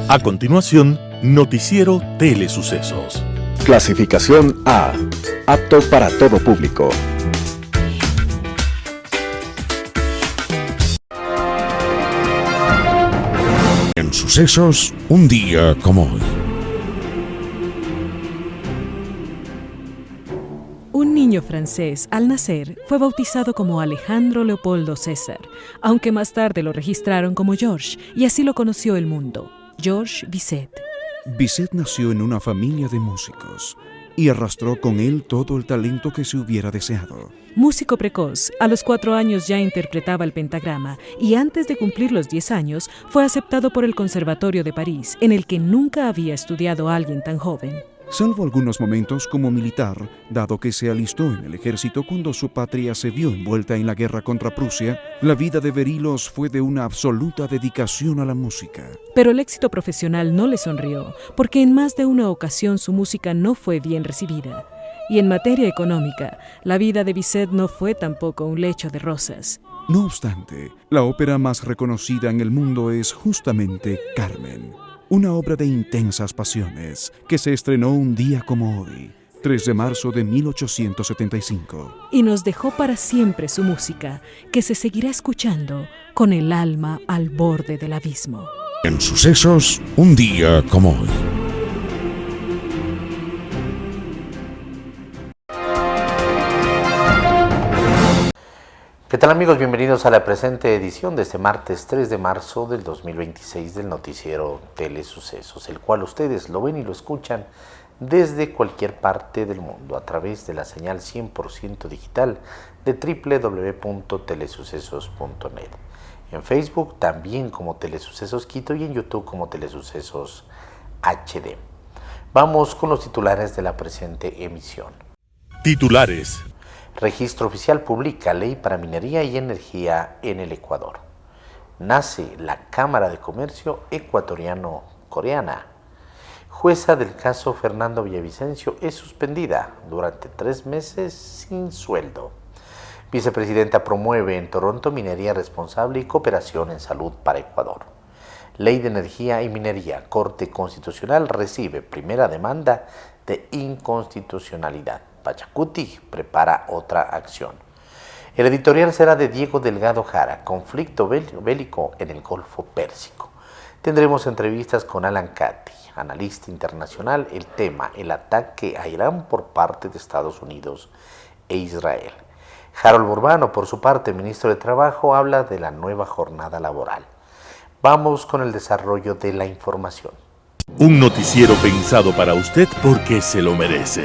A continuación, Noticiero Telesucesos. Clasificación A. Apto para todo público. En sucesos, un día como hoy. Un niño francés, al nacer, fue bautizado como Alejandro Leopoldo César, aunque más tarde lo registraron como Georges, y así lo conoció el mundo. Georges Bizet. Bizet nació en una familia de músicos y arrastró con él todo el talento que se hubiera deseado. Músico precoz, a los 4 años ya interpretaba el pentagrama y antes de cumplir los 10 años fue aceptado por el Conservatorio de París, en el que nunca había estudiado alguien tan joven. Salvo algunos momentos como militar, dado que se alistó en el ejército cuando su patria se vio envuelta en la guerra contra Prusia, la vida de Berilos fue de una absoluta dedicación a la música. Pero el éxito profesional no le sonrió, porque en más de una ocasión su música no fue bien recibida. Y en materia económica, la vida de Bizet no fue tampoco un lecho de rosas. No obstante, la ópera más reconocida en el mundo es justamente Carmen, una obra de intensas pasiones que se estrenó un día como hoy, 3 de marzo de 1875. Y nos dejó para siempre su música, que se seguirá escuchando con el alma al borde del abismo. En sucesos, un día como hoy. ¿Qué tal amigos? Bienvenidos a la presente edición de este martes 3 de marzo del 2026 del noticiero Telesucesos, el cual ustedes lo ven y lo escuchan desde cualquier parte del mundo a través de la señal 100% digital de www.telesucesos.net. En Facebook también como Telesucesos Quito y en YouTube como Telesucesos HD. Vamos con los titulares de la presente emisión. Titulares. Registro oficial publica ley para minería y energía en el Ecuador. Nace la Cámara de Comercio Ecuatoriano-Coreana. Jueza del caso Fernando Villavicencio es suspendida durante 3 meses sin sueldo. Vicepresidenta promueve en Toronto minería responsable y cooperación en salud para Ecuador. Ley de energía y minería. Corte Constitucional recibe primera demanda de inconstitucionalidad. Pachacuti prepara otra acción. El editorial será de Diego Delgado Jara, conflicto bélico en el Golfo Pérsico. Tendremos entrevistas con Alan Cati, analista internacional, el tema, el ataque a Irán por parte de Estados Unidos e Israel. Harold Burbano, por su parte, ministro de Trabajo, habla de la nueva jornada laboral. Vamos con el desarrollo de la información. Un noticiero pensado para usted porque se lo merece.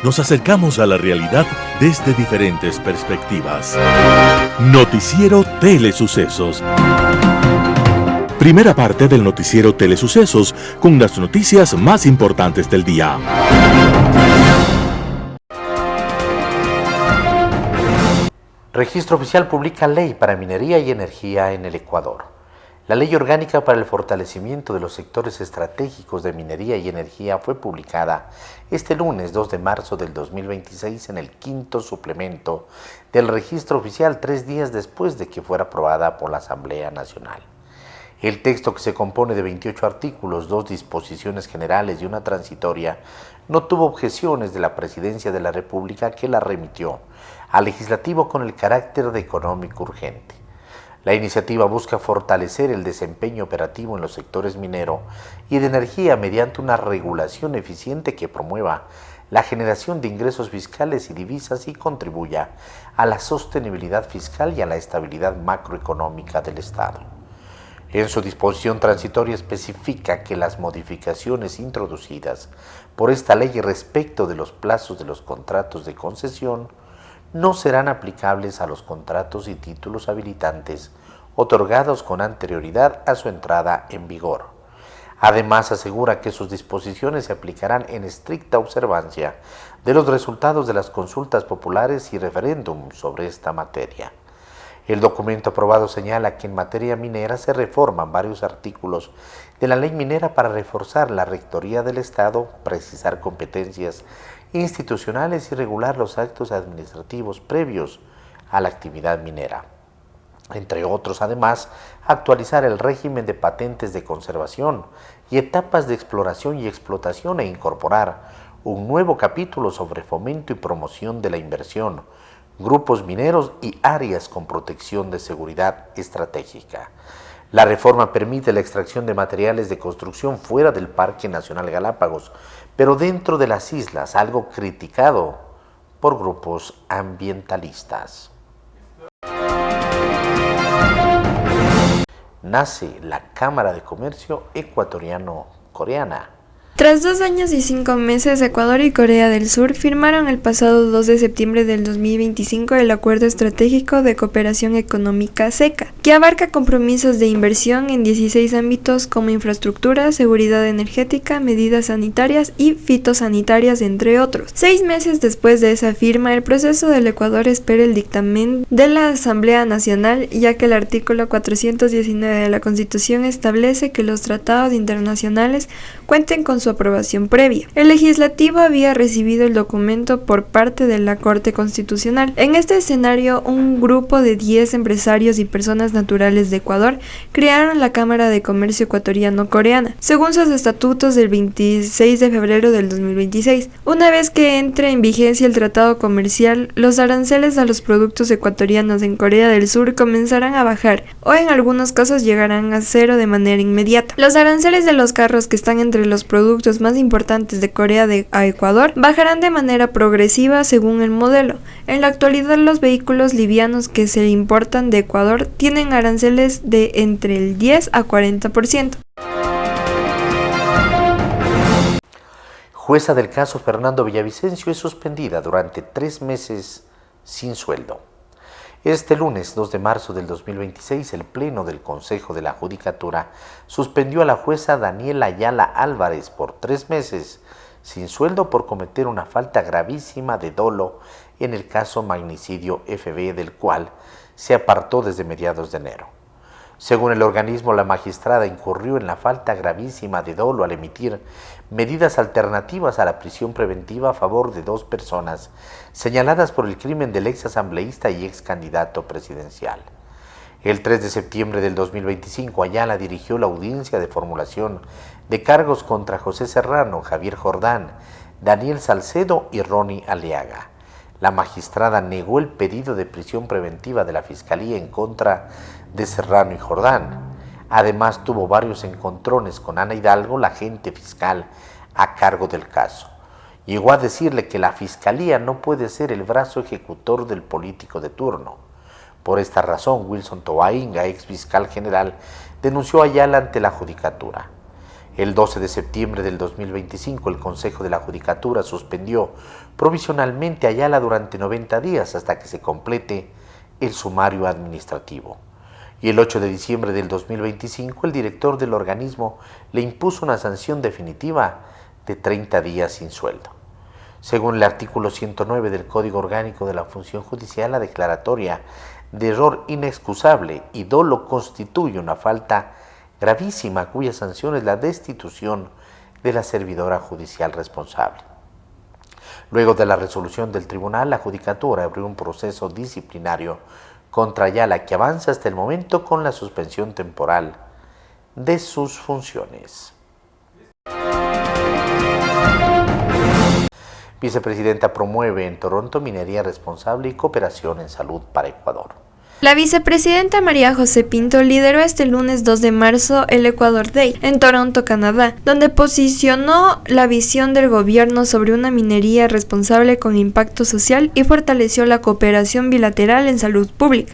Nos acercamos a la realidad desde diferentes perspectivas. Noticiero Telesucesos. Primera parte del noticiero Telesucesos con las noticias más importantes del día. Registro oficial publica ley para minería y energía en el Ecuador. La Ley Orgánica para el Fortalecimiento de los Sectores Estratégicos de Minería y Energía fue publicada este lunes 2 de marzo del 2026 en el 5º suplemento del Registro Oficial 3 días después de que fuera aprobada por la Asamblea Nacional. El texto, que se compone de 28 artículos, 2 disposiciones generales y una transitoria, no tuvo objeciones de la Presidencia de la República, que la remitió al Legislativo con el carácter de económico urgente. La iniciativa busca fortalecer el desempeño operativo en los sectores minero y de energía mediante una regulación eficiente que promueva la generación de ingresos fiscales y divisas y contribuya a la sostenibilidad fiscal y a la estabilidad macroeconómica del Estado. En su disposición transitoria especifica que las modificaciones introducidas por esta ley respecto de los plazos de los contratos de concesión no serán aplicables a los contratos y títulos habilitantes otorgados con anterioridad a su entrada en vigor. Además, asegura que sus disposiciones se aplicarán en estricta observancia de los resultados de las consultas populares y referéndum sobre esta materia. El documento aprobado señala que en materia minera se reforman varios artículos de la ley minera para reforzar la rectoría del Estado, precisar competencias institucionales y regular los actos administrativos previos a la actividad minera. Entre otros, además, actualizar el régimen de patentes de conservación y etapas de exploración y explotación e incorporar un nuevo capítulo sobre fomento y promoción de la inversión, grupos mineros y áreas con protección de seguridad estratégica. La reforma permite la extracción de materiales de construcción fuera del Parque Nacional Galápagos, pero dentro de las islas, algo criticado por grupos ambientalistas. Nace la Cámara de Comercio Ecuatoriano-Coreana. Tras 2 años y 5 meses, Ecuador y Corea del Sur firmaron el pasado 2 de septiembre del 2025 el Acuerdo Estratégico de Cooperación Económica SECA, que abarca compromisos de inversión en 16 ámbitos como infraestructura, seguridad energética, medidas sanitarias y fitosanitarias, entre otros. 6 meses después de esa firma, el proceso del Ecuador espera el dictamen de la Asamblea Nacional, ya que el artículo 419 de la Constitución establece que los tratados internacionales cuenten con su aprobación previa. El legislativo había recibido el documento por parte de la Corte Constitucional. En este escenario, un grupo de 10 empresarios y personas naturales de Ecuador crearon la Cámara de Comercio Ecuatoriano-Coreana, según sus estatutos del 26 de febrero del 2026. Una vez que entre en vigencia el tratado comercial, los aranceles a los productos ecuatorianos en Corea del Sur comenzarán a bajar, o en algunos casos llegarán a cero de manera inmediata. Los aranceles de los carros, que están entre los productos más importantes de Corea a Ecuador, bajarán de manera progresiva según el modelo. En la actualidad, los vehículos livianos que se importan de Ecuador tienen aranceles de entre el 10 a 40%. Jueza del caso Fernando Villavicencio es suspendida durante 3 meses sin sueldo. Este lunes 2 de marzo del 2026, el Pleno del Consejo de la Judicatura suspendió a la jueza Daniela Ayala Álvarez por 3 meses sin sueldo por cometer una falta gravísima de dolo en el caso Magnicidio FB, del cual se apartó desde mediados de enero. Según el organismo, la magistrada incurrió en la falta gravísima de dolo al emitir medidas alternativas a la prisión preventiva a favor de 2 personas señaladas por el crimen del ex asambleísta y ex candidato presidencial. El 3 de septiembre del 2025, Ayala dirigió la audiencia de formulación de cargos contra José Serrano, Javier Jordán, Daniel Salcedo y Ronnie Aliaga. La magistrada negó el pedido de prisión preventiva de la Fiscalía en contra de Serrano y Jordán. Además, tuvo varios encontrones con Ana Hidalgo, la agente fiscal a cargo del caso. Llegó a decirle que la Fiscalía no puede ser el brazo ejecutor del político de turno. Por esta razón, Wilson Tobainga, ex fiscal general, denunció a Ayala ante la Judicatura. El 12 de septiembre del 2025, el Consejo de la Judicatura suspendió provisionalmente a Ayala durante 90 días hasta que se complete el sumario administrativo. Y el 8 de diciembre del 2025, el director del organismo le impuso una sanción definitiva de 30 días sin sueldo. Según el artículo 109 del Código Orgánico de la Función Judicial, la declaratoria de error inexcusable y dolo constituye una falta gravísima cuya sanción es la destitución de la servidora judicial responsable. Luego de la resolución del tribunal, la Judicatura abrió un proceso disciplinario contra Ayala que avanza hasta el momento con la suspensión temporal de sus funciones. Vicepresidenta promueve en Toronto minería responsable y cooperación en salud para Ecuador. La vicepresidenta María José Pinto lideró este lunes 2 de marzo el Ecuador Day en Toronto, Canadá, donde posicionó la visión del gobierno sobre una minería responsable con impacto social y fortaleció la cooperación bilateral en salud pública.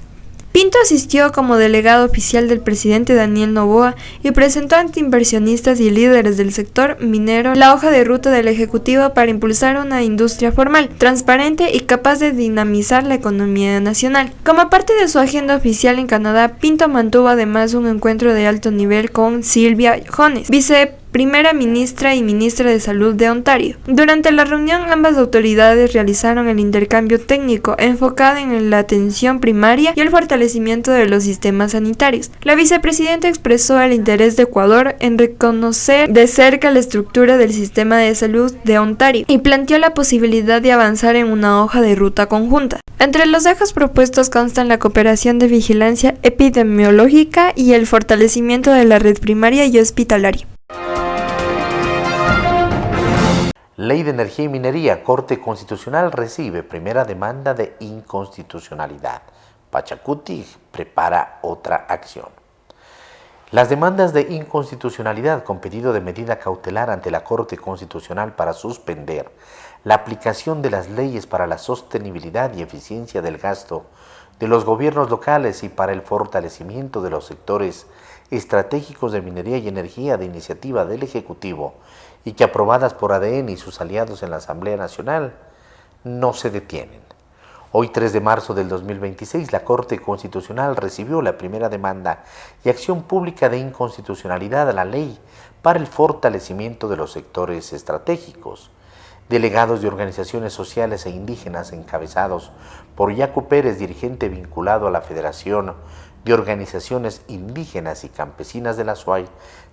Pinto asistió como delegado oficial del presidente Daniel Noboa y presentó ante inversionistas y líderes del sector minero la hoja de ruta del Ejecutivo para impulsar una industria formal, transparente y capaz de dinamizar la economía nacional. Como parte de su agenda oficial en Canadá, Pinto mantuvo además un encuentro de alto nivel con Silvia Jones, vicepresidenta primera ministra y ministra de Salud de Ontario. Durante la reunión, ambas autoridades realizaron el intercambio técnico enfocado en la atención primaria y el fortalecimiento de los sistemas sanitarios. La vicepresidenta expresó el interés de Ecuador en reconocer de cerca la estructura del sistema de salud de Ontario y planteó la posibilidad de avanzar en una hoja de ruta conjunta. Entre los ejes propuestos constan la cooperación de vigilancia epidemiológica y el fortalecimiento de la red primaria y hospitalaria. Ley de Energía y Minería. Corte Constitucional recibe primera demanda de inconstitucionalidad. Pachacuti prepara otra acción. Las demandas de inconstitucionalidad con pedido de medida cautelar ante la Corte Constitucional para suspender la aplicación de las leyes para la sostenibilidad y eficiencia del gasto de los gobiernos locales y para el fortalecimiento de los sectores estratégicos de minería y energía de iniciativa del Ejecutivo y que aprobadas por ADN y sus aliados en la Asamblea Nacional no se detienen. Hoy, 3 de marzo del 2026, la Corte Constitucional recibió la primera demanda y acción pública de inconstitucionalidad a la ley para el fortalecimiento de los sectores estratégicos. Delegados de organizaciones sociales e indígenas encabezados por Yacu Pérez, dirigente vinculado a la Federación de Organizaciones Indígenas y Campesinas de la SUAY,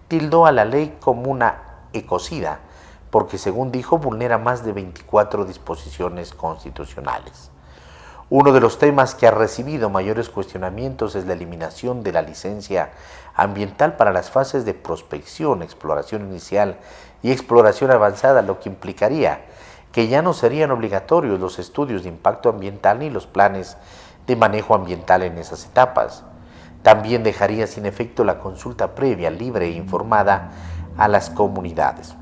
tildó a la ley como una ecocida porque, según dijo, vulnera más de 24 disposiciones constitucionales. Uno de los temas que ha recibido mayores cuestionamientos es la eliminación de la licencia ambiental para las fases de prospección, exploración inicial y exploración avanzada, lo que implicaría que ya no serían obligatorios los estudios de impacto ambiental ni los planes de manejo ambiental en esas etapas. También dejaría sin efecto la consulta previa, libre e informada a las comunidades.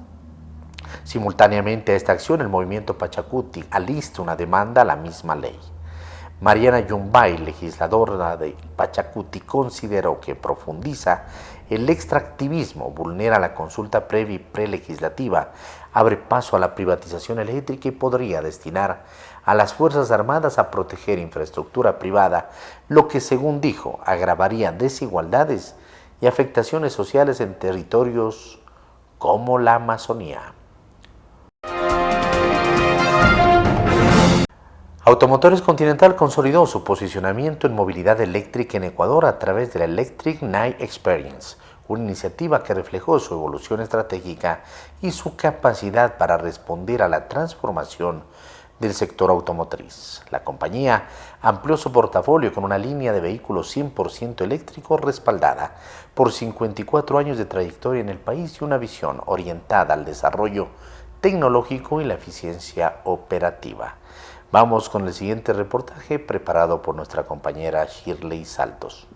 Simultáneamente a esta acción, el movimiento Pachacuti alista una demanda a la misma ley. Mariana Yumbay, legisladora de Pachacuti, consideró que profundiza el extractivismo, vulnera la consulta previa y prelegislativa, abre paso a la privatización eléctrica y podría destinar a las Fuerzas Armadas a proteger infraestructura privada, lo que, según dijo, agravaría desigualdades y afectaciones sociales en territorios como la Amazonía. Automotores Continental consolidó su posicionamiento en movilidad eléctrica en Ecuador a través de la Electric Night Experience, una iniciativa que reflejó su evolución estratégica y su capacidad para responder a la transformación del sector automotriz. La compañía amplió su portafolio con una línea de vehículos 100% eléctricos respaldada por 54 años de trayectoria en el país y una visión orientada al desarrollo tecnológico y la eficiencia operativa. Vamos con el siguiente reportaje preparado por nuestra compañera Shirley Saltos.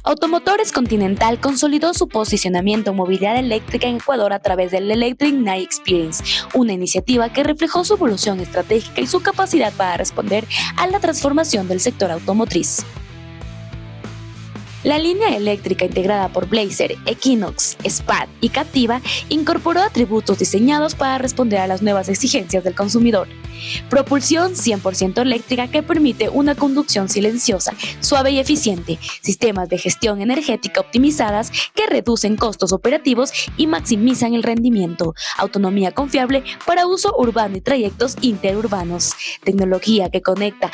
Automotores Continental consolidó su posicionamiento en movilidad eléctrica en Ecuador a través del Electric Night Experience, una iniciativa que reflejó su evolución estratégica y su capacidad para responder a la transformación del sector automotriz. La línea eléctrica integrada por Blazer, Equinox, SPAD y Captiva incorporó atributos diseñados para responder a las nuevas exigencias del consumidor. Propulsión 100% eléctrica que permite una conducción silenciosa, suave y eficiente, sistemas de gestión energética optimizadas que reducen costos operativos y maximizan el rendimiento, autonomía confiable para uso urbano y trayectos interurbanos, tecnología que conecta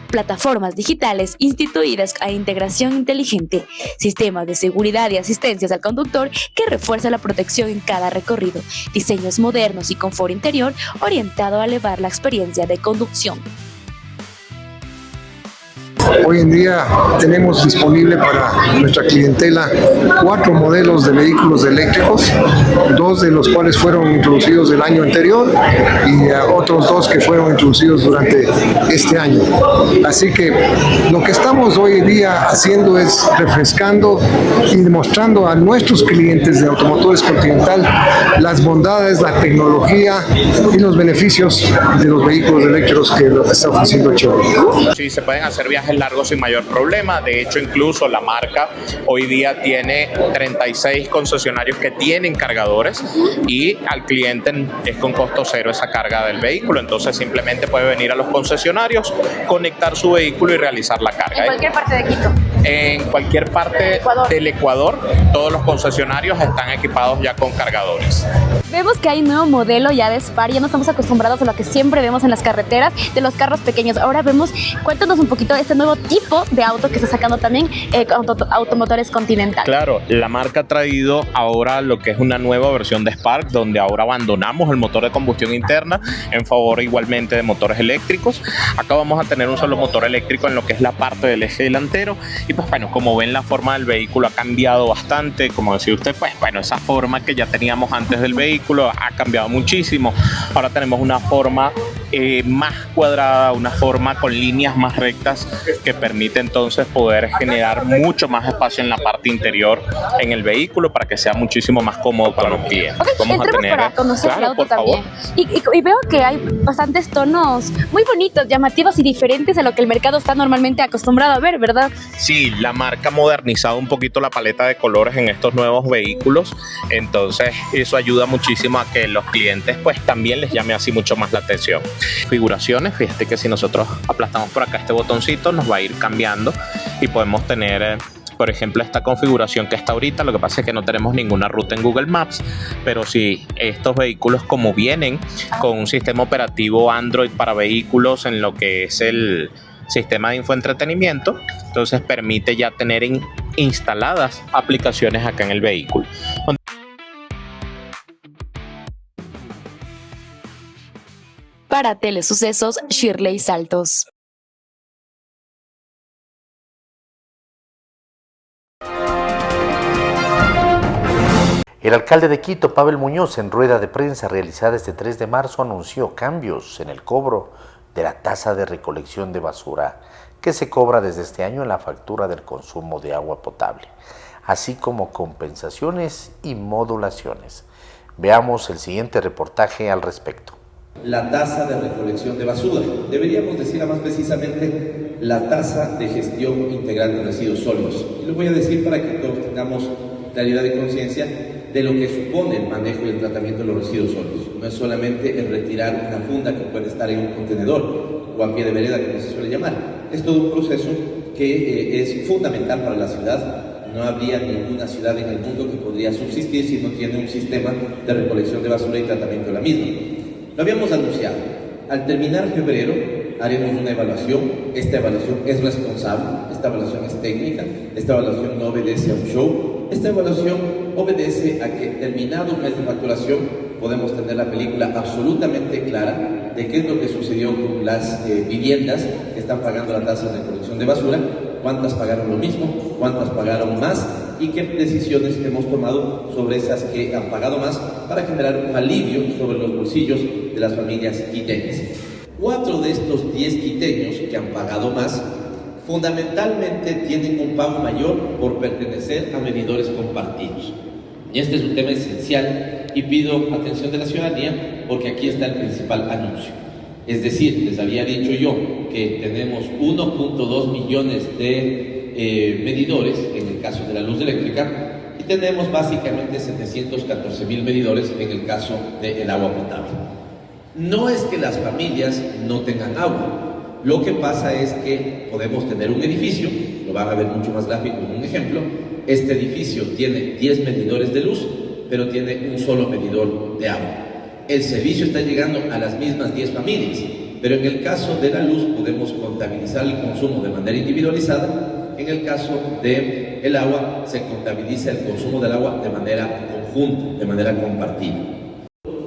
plataformas digitales instituidas a integración inteligente, sistemas de seguridad y asistencias al conductor que refuerza la protección en cada recorrido, diseños modernos y confort interior orientado a elevar la experiencia de conducción. Hoy en día tenemos disponible para nuestra clientela 4 modelos de vehículos eléctricos, 2 de los cuales fueron introducidos el año anterior y otros 2 que fueron introducidos durante este año. Así que lo que estamos hoy en día haciendo es refrescando y demostrando a nuestros clientes de Automotores Continental las bondades, la tecnología y los beneficios de los vehículos eléctricos que está ofreciendo Chevrolet. Sí, se pueden hacer viajes largos largo sin mayor problema. De hecho, incluso la marca hoy día tiene 36 concesionarios que tienen cargadores y al cliente es con costo cero esa carga del vehículo. Entonces simplemente puede venir a los concesionarios, conectar su vehículo y realizar la carga. ¿En cualquier parte de Quito? En cualquier parte del Ecuador, todos los concesionarios están equipados ya con cargadores. Vemos que hay un nuevo modelo ya de Spar, ya no estamos acostumbrados a lo que siempre vemos en las carreteras de los carros pequeños. Ahora vemos, cuéntanos un poquito de este nuevo tipo de auto que está sacando también Automotores Continental. Claro, la marca ha traído ahora lo que es una nueva versión de Spark, donde ahora abandonamos el motor de combustión interna en favor igualmente de motores eléctricos. Acá vamos a tener un solo motor eléctrico en lo que es la parte del eje delantero y pues bueno, como ven, la forma del vehículo ha cambiado bastante. Como decía usted, pues bueno, esa forma que ya teníamos antes del vehículo ha cambiado muchísimo. Ahora tenemos una forma más cuadrada, una forma con líneas más rectas que permite entonces poder generar mucho más espacio en la parte interior en el vehículo para que sea muchísimo más cómodo para los clientes. Okay, vamos a tener para conocer el auto también. Y veo que hay bastantes tonos muy bonitos, llamativos y diferentes a lo que el mercado está normalmente acostumbrado a ver, ¿verdad? Sí, la marca ha modernizado un poquito la paleta de colores en estos nuevos vehículos, entonces eso ayuda muchísimo a que los clientes pues también les llame así mucho más la atención. Configuraciones, fíjate que si nosotros aplastamos por acá este botoncito nos va a ir cambiando y podemos tener por ejemplo esta configuración que está ahorita. Lo que pasa es que no tenemos ninguna ruta en Google Maps, pero si estos vehículos como vienen con un sistema operativo Android para vehículos en lo que es el sistema de infoentretenimiento, entonces permite ya tener instaladas aplicaciones acá en el vehículo. Para Telesucesos, Shirley Saltos. El alcalde de Quito, Pavel Muñoz, en rueda de prensa realizada este 3 de marzo, anunció cambios en el cobro de la tasa de recolección de basura que se cobra desde este año en la factura del consumo de agua potable, así como compensaciones y modulaciones. Veamos el siguiente reportaje al respecto. La tasa de recolección de basura, deberíamos decir más precisamente la tasa de gestión integral de residuos sólidos. Y lo voy a decir para que todos tengamos claridad de conciencia de lo que supone el manejo y el tratamiento de los residuos sólidos. No es solamente el retirar una funda que puede estar en un contenedor o a pie de vereda, como se suele llamar. Es todo un proceso que es fundamental para la ciudad. No habría ninguna ciudad en el mundo que podría subsistir si no tiene un sistema de recolección de basura y tratamiento de la misma. Lo habíamos anunciado. Al terminar febrero haremos una evaluación. Esta evaluación es responsable, esta evaluación es técnica, esta evaluación no obedece a un show. Esta evaluación obedece a que terminado un mes de facturación podemos tener la película absolutamente clara de qué es lo que sucedió con las viviendas que están pagando la tasa de recolección de basura, cuántas pagaron lo mismo, cuántas pagaron más y qué decisiones hemos tomado sobre esas que han pagado más para generar un alivio sobre los bolsillos de las familias quiteñas. 4 de estos 10 quiteños que han pagado más fundamentalmente tienen un pago mayor por pertenecer a medidores compartidos. Y este es un tema esencial y pido atención de la ciudadanía porque aquí está el principal anuncio. Es decir, les había dicho yo que tenemos 1.2 millones de medidores en el caso de la luz eléctrica y tenemos básicamente 714,000 medidores en el caso del agua potable. No es que las familias no tengan agua. Lo que pasa es que podemos tener un edificio, lo van a ver mucho más gráfico en un ejemplo. Este edificio tiene 10 medidores de luz, pero tiene un solo medidor de agua. El servicio está llegando a las mismas 10 familias, pero en el caso de la luz podemos contabilizar el consumo de manera individualizada. En el caso del agua se contabiliza el consumo del agua de manera conjunta, de manera compartida.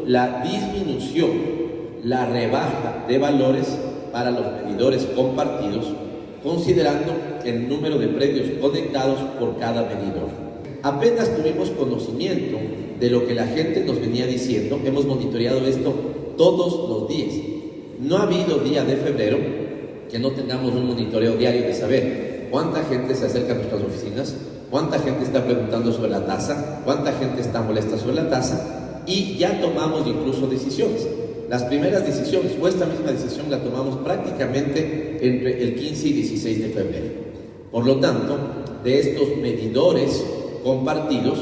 La disminución, la rebaja de valores para los medidores compartidos, considerando el número de predios conectados por cada medidor. Apenas tuvimos conocimiento de lo que la gente nos venía diciendo, hemos monitoreado esto todos los días. No ha habido día de febrero que no tengamos un monitoreo diario de saber cuánta gente se acerca a nuestras oficinas, cuánta gente está preguntando sobre la tasa, cuánta gente está molesta sobre la tasa, y ya tomamos incluso decisiones. Las primeras decisiones, o esta misma decisión la tomamos prácticamente entre el 15 y 16 de febrero. Por lo tanto, de estos medidores compartidos,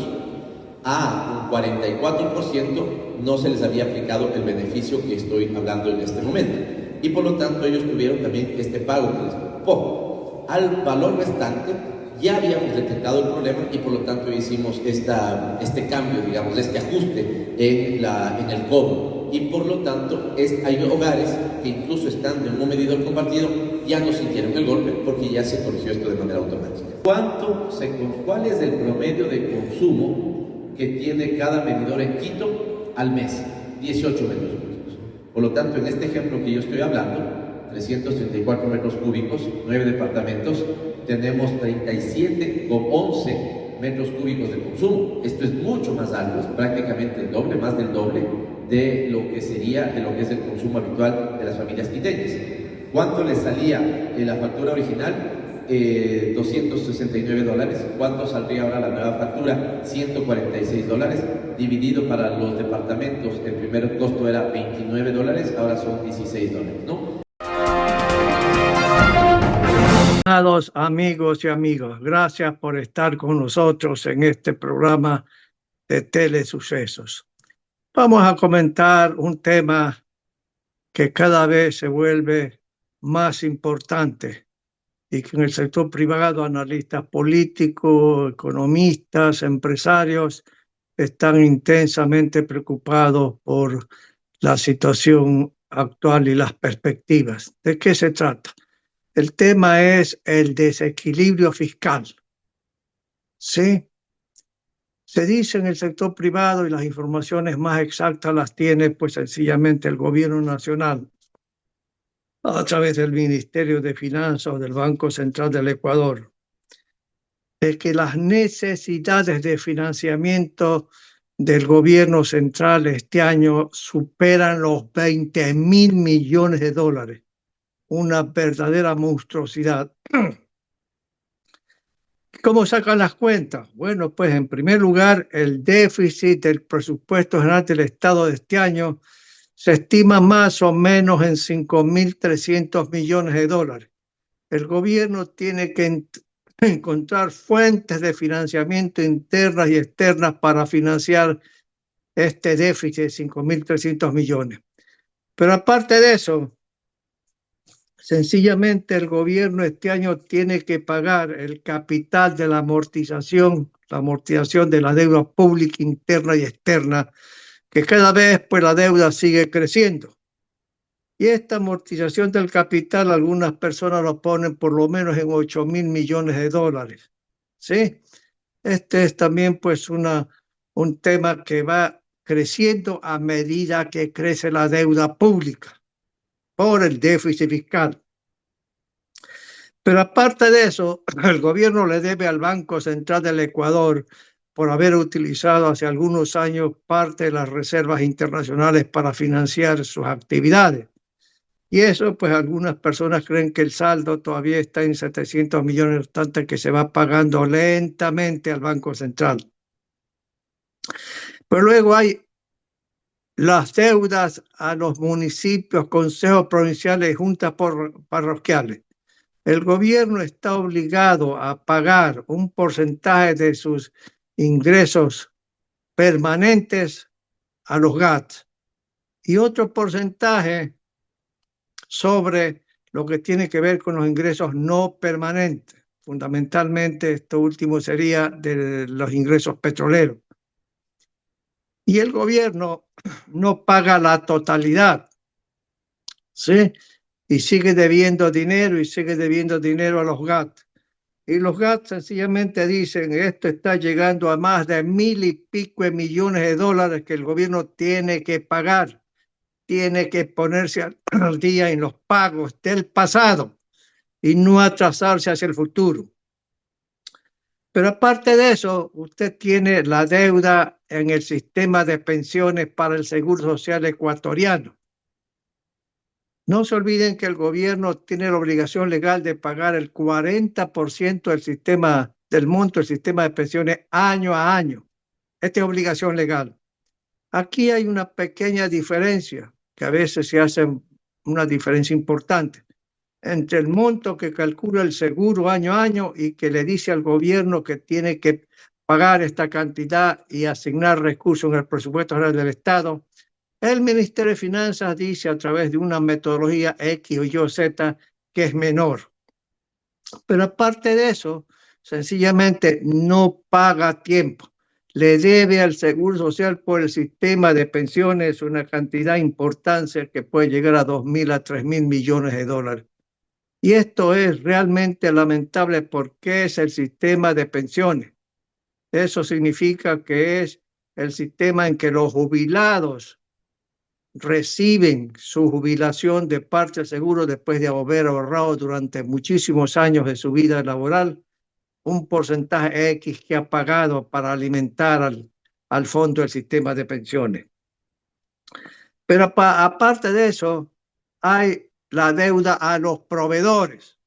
a un 44% no se les había aplicado el beneficio que estoy hablando en este momento. Y por lo tanto, ellos tuvieron también este pago que les preocupó. Al valor restante, ya habíamos detectado el problema y por lo tanto hicimos este cambio, digamos, este ajuste en el cobro. Y por lo tanto hay hogares que incluso estando en un medidor compartido ya no sintieron el golpe porque ya se corrigió esto de manera automática. ¿Cuál es el promedio de consumo que tiene cada medidor en Quito al mes? 18 metros cúbicos. Por lo tanto, en este ejemplo que yo estoy hablando, 334 metros cúbicos, 9 departamentos, tenemos 37,11 metros cúbicos de consumo. Esto es mucho más alto, es prácticamente el doble, más del doble de lo que es el consumo habitual de las familias quiteñas. ¿Cuánto les salía en la factura original? $269. ¿Cuánto saldría ahora la nueva factura? $146. Dividido para los departamentos, el primer costo era $29, ahora son $16, ¿no? Estimados amigos y amigas, gracias por estar con nosotros en este programa de Telesucesos. Vamos a comentar un tema que cada vez se vuelve más importante y que en el sector privado analistas políticos, economistas, empresarios están intensamente preocupados por la situación actual y las perspectivas. ¿De qué se trata? El tema es el desequilibrio fiscal. ¿Sí? Se dice en el sector privado y las informaciones más exactas las tiene pues sencillamente el gobierno nacional a través del Ministerio de Finanzas o del Banco Central del Ecuador, de que las necesidades de financiamiento del gobierno central este año superan los $20.000 millones. Una verdadera monstruosidad. ¿Cómo sacan las cuentas? Bueno, pues en primer lugar, el déficit del presupuesto general del Estado de este año se estima más o menos en $5.300 millones. El gobierno tiene que encontrar fuentes de financiamiento internas y externas para financiar este déficit de 5.300 millones. Pero aparte de eso, sencillamente el gobierno este año tiene que pagar el capital de la amortización de la deuda pública interna y externa, que cada vez pues la deuda sigue creciendo. Y esta amortización del capital, algunas personas lo ponen por lo menos en $8.000 millones. ¿Sí? Este es también pues un tema que va creciendo a medida que crece la deuda pública por el déficit fiscal. Pero aparte de eso, el gobierno le debe al Banco Central del Ecuador por haber utilizado hace algunos años parte de las reservas internacionales para financiar sus actividades. Y eso, pues algunas personas creen que el saldo todavía está en 700 millones, obstante que se va pagando lentamente al Banco Central. Pero luego hay las deudas a los municipios, consejos provinciales y juntas parroquiales. El gobierno está obligado a pagar un porcentaje de sus ingresos permanentes a los GAT y otro porcentaje sobre lo que tiene que ver con los ingresos no permanentes. Fundamentalmente, esto último sería de los ingresos petroleros. Y el gobierno no paga la totalidad, ¿sí? Y sigue debiendo dinero a los GAT. Y los GAT sencillamente dicen, esto está llegando a más de $1.000 y pico de millones que el gobierno tiene que pagar. Tiene que ponerse al día en los pagos del pasado y no atrasarse hacia el futuro. Pero aparte de eso, usted tiene la deuda en el sistema de pensiones para el Seguro Social ecuatoriano. No se olviden que el gobierno tiene la obligación legal de pagar el 40% del monto del sistema de pensiones año a año. Esta es obligación legal. Aquí hay una pequeña diferencia, que a veces se hace una diferencia importante entre el monto que calcula el seguro año a año y que le dice al gobierno que tiene que pagar esta cantidad y asignar recursos en el presupuesto general del Estado. El Ministerio de Finanzas dice a través de una metodología X o Y Z que es menor. Pero aparte de eso, sencillamente no paga a tiempo. Le debe al Seguro Social por el sistema de pensiones una cantidad importante que puede llegar a 2.000 a 3.000 millones de dólares. Y esto es realmente lamentable porque es el sistema de pensiones. Eso significa que es el sistema en que los jubilados reciben su jubilación de parte del seguro después de haber ahorrado durante muchísimos años de su vida laboral un porcentaje X que ha pagado para alimentar al fondo del sistema de pensiones. Pero aparte de eso, hay la deuda a los proveedores.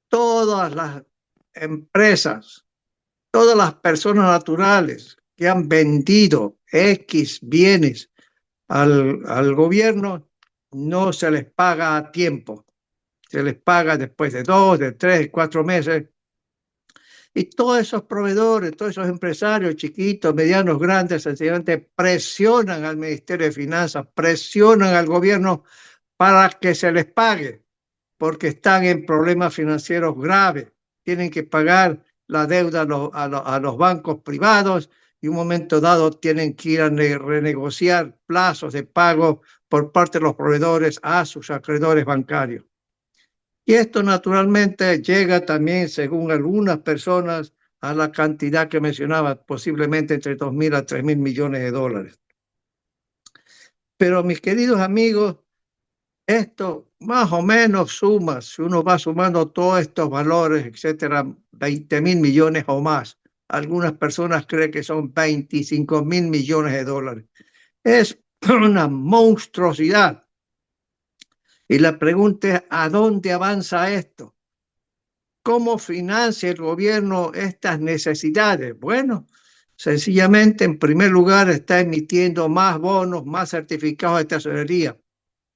Todas las empresas, todas las personas naturales que han vendido X bienes al gobierno, no se les paga a tiempo. Se les paga después de 2, de 3, 4 meses. Y todos esos proveedores, todos esos empresarios chiquitos, medianos, grandes, sencillamente presionan al Ministerio de Finanzas, presionan al gobierno para que se les pague, porque están en problemas financieros graves. Tienen que pagar la deuda a los bancos privados y en un momento dado tienen que ir a renegociar plazos de pago por parte de los proveedores a sus acreedores bancarios. Y esto naturalmente llega también, según algunas personas, a la cantidad que mencionaba, posiblemente entre 2.000 a 3.000 millones de dólares. Pero mis queridos amigos, esto más o menos suma, si uno va sumando todos estos valores, etcétera, 20.000 millones o más. Algunas personas creen que son 25.000 millones de dólares. Es una monstruosidad. Y la pregunta es, ¿a dónde avanza esto? ¿Cómo financia el gobierno estas necesidades? Bueno, sencillamente, en primer lugar, está emitiendo más bonos, más certificados de tesorería.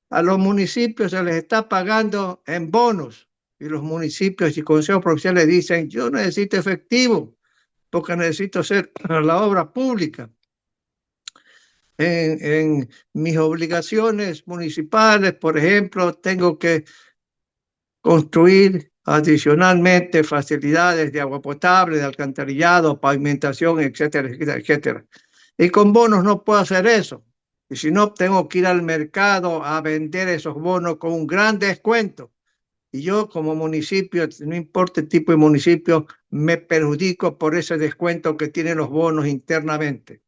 A los municipios se les está pagando en bonos y los municipios y consejos provinciales dicen, yo necesito efectivo porque necesito hacer la obra pública. En mis obligaciones municipales, por ejemplo, tengo que construir adicionalmente facilidades de agua potable, de alcantarillado, pavimentación, etcétera, etcétera, etcétera. Y con bonos no puedo hacer eso. Y si no, tengo que ir al mercado a vender esos bonos con un gran descuento. Y yo como municipio, no importa el tipo de municipio, me perjudico por ese descuento que tienen los bonos internamente.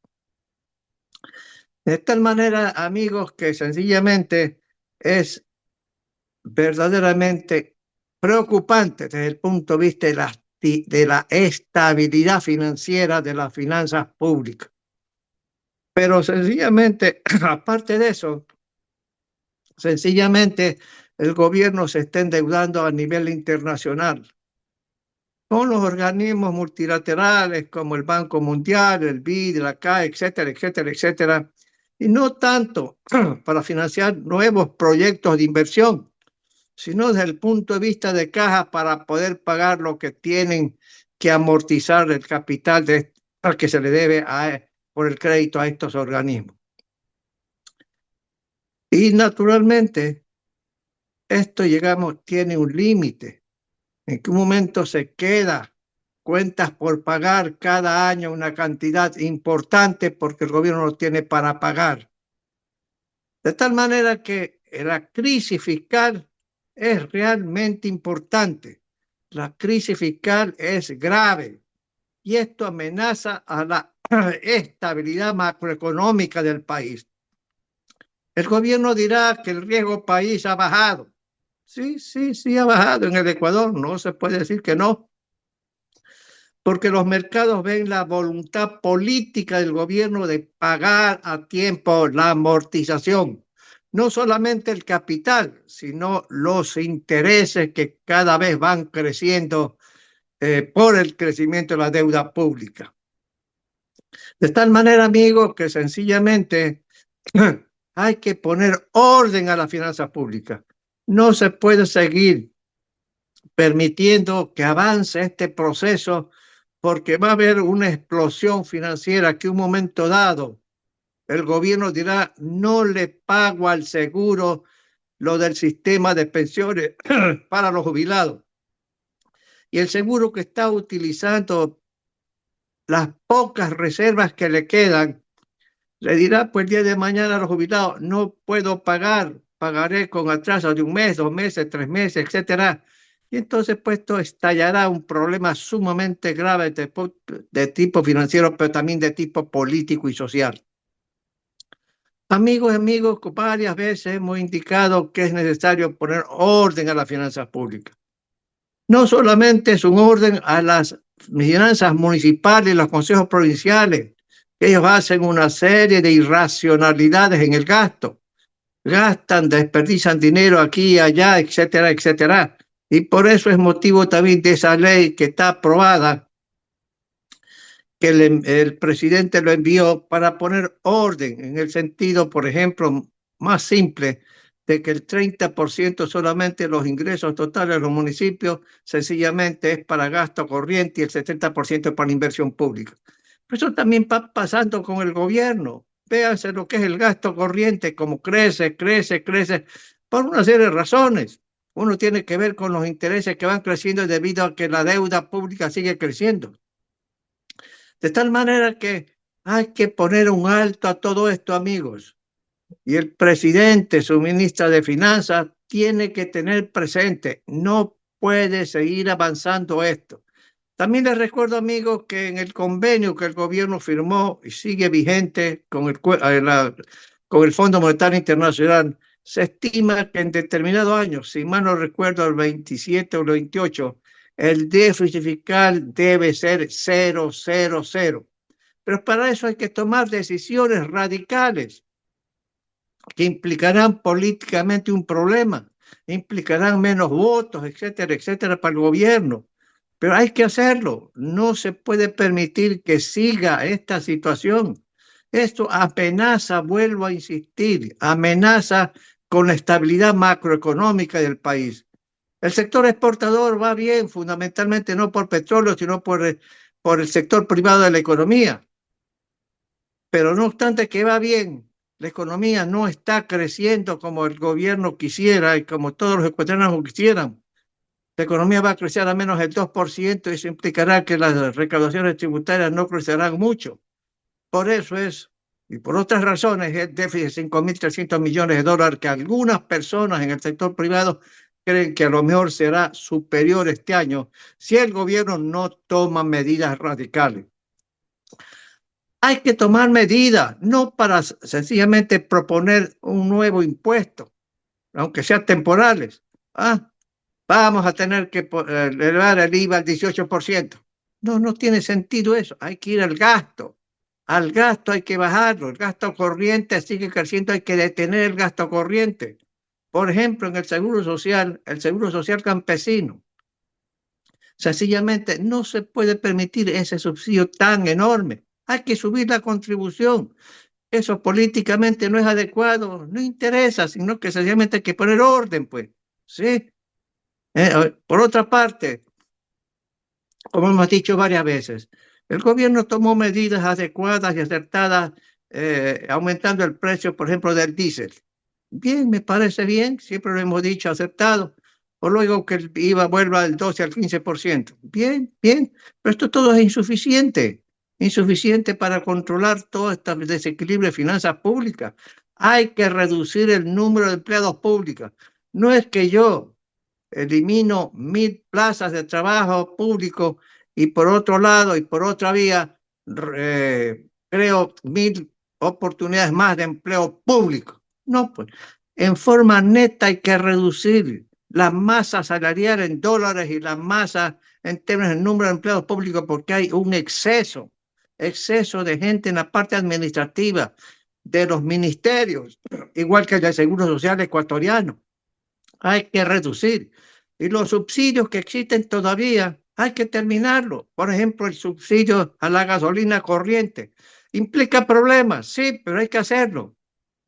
De tal manera, amigos, que sencillamente es verdaderamente preocupante desde el punto de vista de la estabilidad financiera de las finanzas públicas. Pero sencillamente, aparte de eso, sencillamente el gobierno se está endeudando a nivel internacional con los organismos multilaterales como el Banco Mundial, el BID, la CAE, etcétera, etcétera, etcétera. Y no tanto para financiar nuevos proyectos de inversión, sino desde el punto de vista de caja para poder pagar lo que tienen que amortizar el capital al que se le debe por el crédito a estos organismos. Y naturalmente, esto tiene un límite. En qué momento se queda cuentas por pagar cada año una cantidad importante porque el gobierno no tiene para pagar. De tal manera que la crisis fiscal es realmente importante. La crisis fiscal es grave y esto amenaza a la estabilidad macroeconómica del país. El gobierno dirá que el riesgo país ha bajado. Sí, ha bajado en el Ecuador, no se puede decir que no. Porque los mercados ven la voluntad política del gobierno de pagar a tiempo la amortización. No solamente el capital, sino los intereses que cada vez van creciendo por el crecimiento de la deuda pública. De tal manera, amigos, que sencillamente hay que poner orden a las finanzas públicas. No se puede seguir permitiendo que avance este proceso porque va a haber una explosión financiera que un momento dado el gobierno dirá, no le pago al seguro lo del sistema de pensiones para los jubilados. Y el seguro que está utilizando las pocas reservas que le quedan, le dirá, pues el día de mañana a los jubilados, no puedo pagar, pagaré con atraso de 1 mes, 2 meses, 3 meses, etcétera. Y entonces, pues, esto estallará un problema sumamente grave de tipo financiero, pero también de tipo político y social. Amigos, varias veces hemos indicado que es necesario poner orden a las finanzas públicas. No solamente es un orden a las finanzas municipales y los consejos provinciales. Ellos hacen una serie de irracionalidades en el gasto. Gastan, desperdician dinero aquí y allá, etcétera, etcétera. Y por eso es motivo también de esa ley que está aprobada, que el presidente lo envió para poner orden en el sentido, por ejemplo, más simple, de que el 30% solamente de los ingresos totales de los municipios sencillamente es para gasto corriente y el 70% es para inversión pública. Pero eso también va pasando con el gobierno. Véanse lo que es el gasto corriente, como crece por una serie de razones. Uno tiene que ver con los intereses que van creciendo debido a que la deuda pública sigue creciendo. De tal manera que hay que poner un alto a todo esto, amigos. Y el presidente, su ministra de Finanzas, tiene que tener presente, no puede seguir avanzando esto. También les recuerdo, amigos, que en el convenio que el gobierno firmó y sigue vigente con el Fondo Monetario Internacional, se estima que en determinados años, si mal no recuerdo, el 27 o el 28, el déficit fiscal debe ser 0, 0, 0. Pero para eso hay que tomar decisiones radicales que implicarán políticamente un problema, implicarán menos votos, etcétera, etcétera, para el gobierno. Pero hay que hacerlo. No se puede permitir que siga esta situación. Esto amenaza, vuelvo a insistir, amenaza con la estabilidad macroeconómica del país. El sector exportador va bien, fundamentalmente no por petróleo, sino por el sector privado de la economía. Pero no obstante que va bien, la economía no está creciendo como el gobierno quisiera y como todos los ecuatorianos quisieran. La economía va a crecer a menos del 2% y eso implicará que las recaudaciones tributarias no crecerán mucho. Por eso es, y por otras razones, el déficit de 5.300 millones de dólares que algunas personas en el sector privado creen que a lo mejor será superior este año si el gobierno no toma medidas radicales. Hay que tomar medidas, no para sencillamente proponer un nuevo impuesto, aunque sean temporales. Vamos a tener que elevar el IVA al 18%. No tiene sentido eso. Hay que ir al gasto. Al gasto hay que bajarlo. El gasto corriente sigue creciendo, hay que detener el gasto corriente. Por ejemplo, en el seguro social campesino. Sencillamente no se puede permitir ese subsidio tan enorme. Hay que subir la contribución. Eso políticamente no es adecuado, no interesa, sino que sencillamente hay que poner orden, pues. ¿Sí? Por otra parte, como hemos dicho varias veces, el gobierno tomó medidas adecuadas y acertadas, aumentando el precio, por ejemplo, del diésel. Bien, me parece bien, siempre lo hemos dicho, aceptado. O luego que el IVA vuelva del 12 al 15%. Bien, pero esto todo es insuficiente para controlar todo este desequilibrio de finanzas públicas. Hay que reducir el número de empleados públicos. No es que yo elimino 1.000 plazas de trabajo público y por otro lado y por otra vía creo 1.000 oportunidades más de empleo público. No, pues en forma neta hay que reducir la masa salarial en dólares y la masa en términos del número de empleados públicos porque hay un exceso de gente en la parte administrativa de los ministerios, igual que el del Seguro Social ecuatoriano. Hay que reducir. Y los subsidios que existen todavía, hay que terminarlo. Por ejemplo, el subsidio a la gasolina corriente. ¿Implica problemas? Sí, pero hay que hacerlo.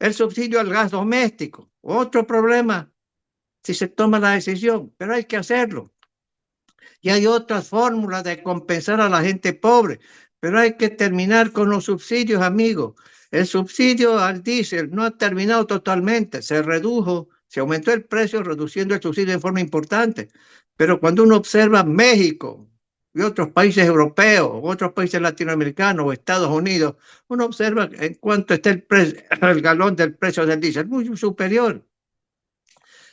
El subsidio al gas doméstico, otro problema si se toma la decisión, pero hay que hacerlo. Y hay otras fórmulas de compensar a la gente pobre, pero hay que terminar con los subsidios, amigos. El subsidio al diésel no ha terminado totalmente, se redujo, se aumentó el precio reduciendo el subsidio de forma importante, pero cuando uno observa México y otros países europeos, otros países latinoamericanos o Estados Unidos, uno observa en cuánto está el galón del precio del diésel, muy superior.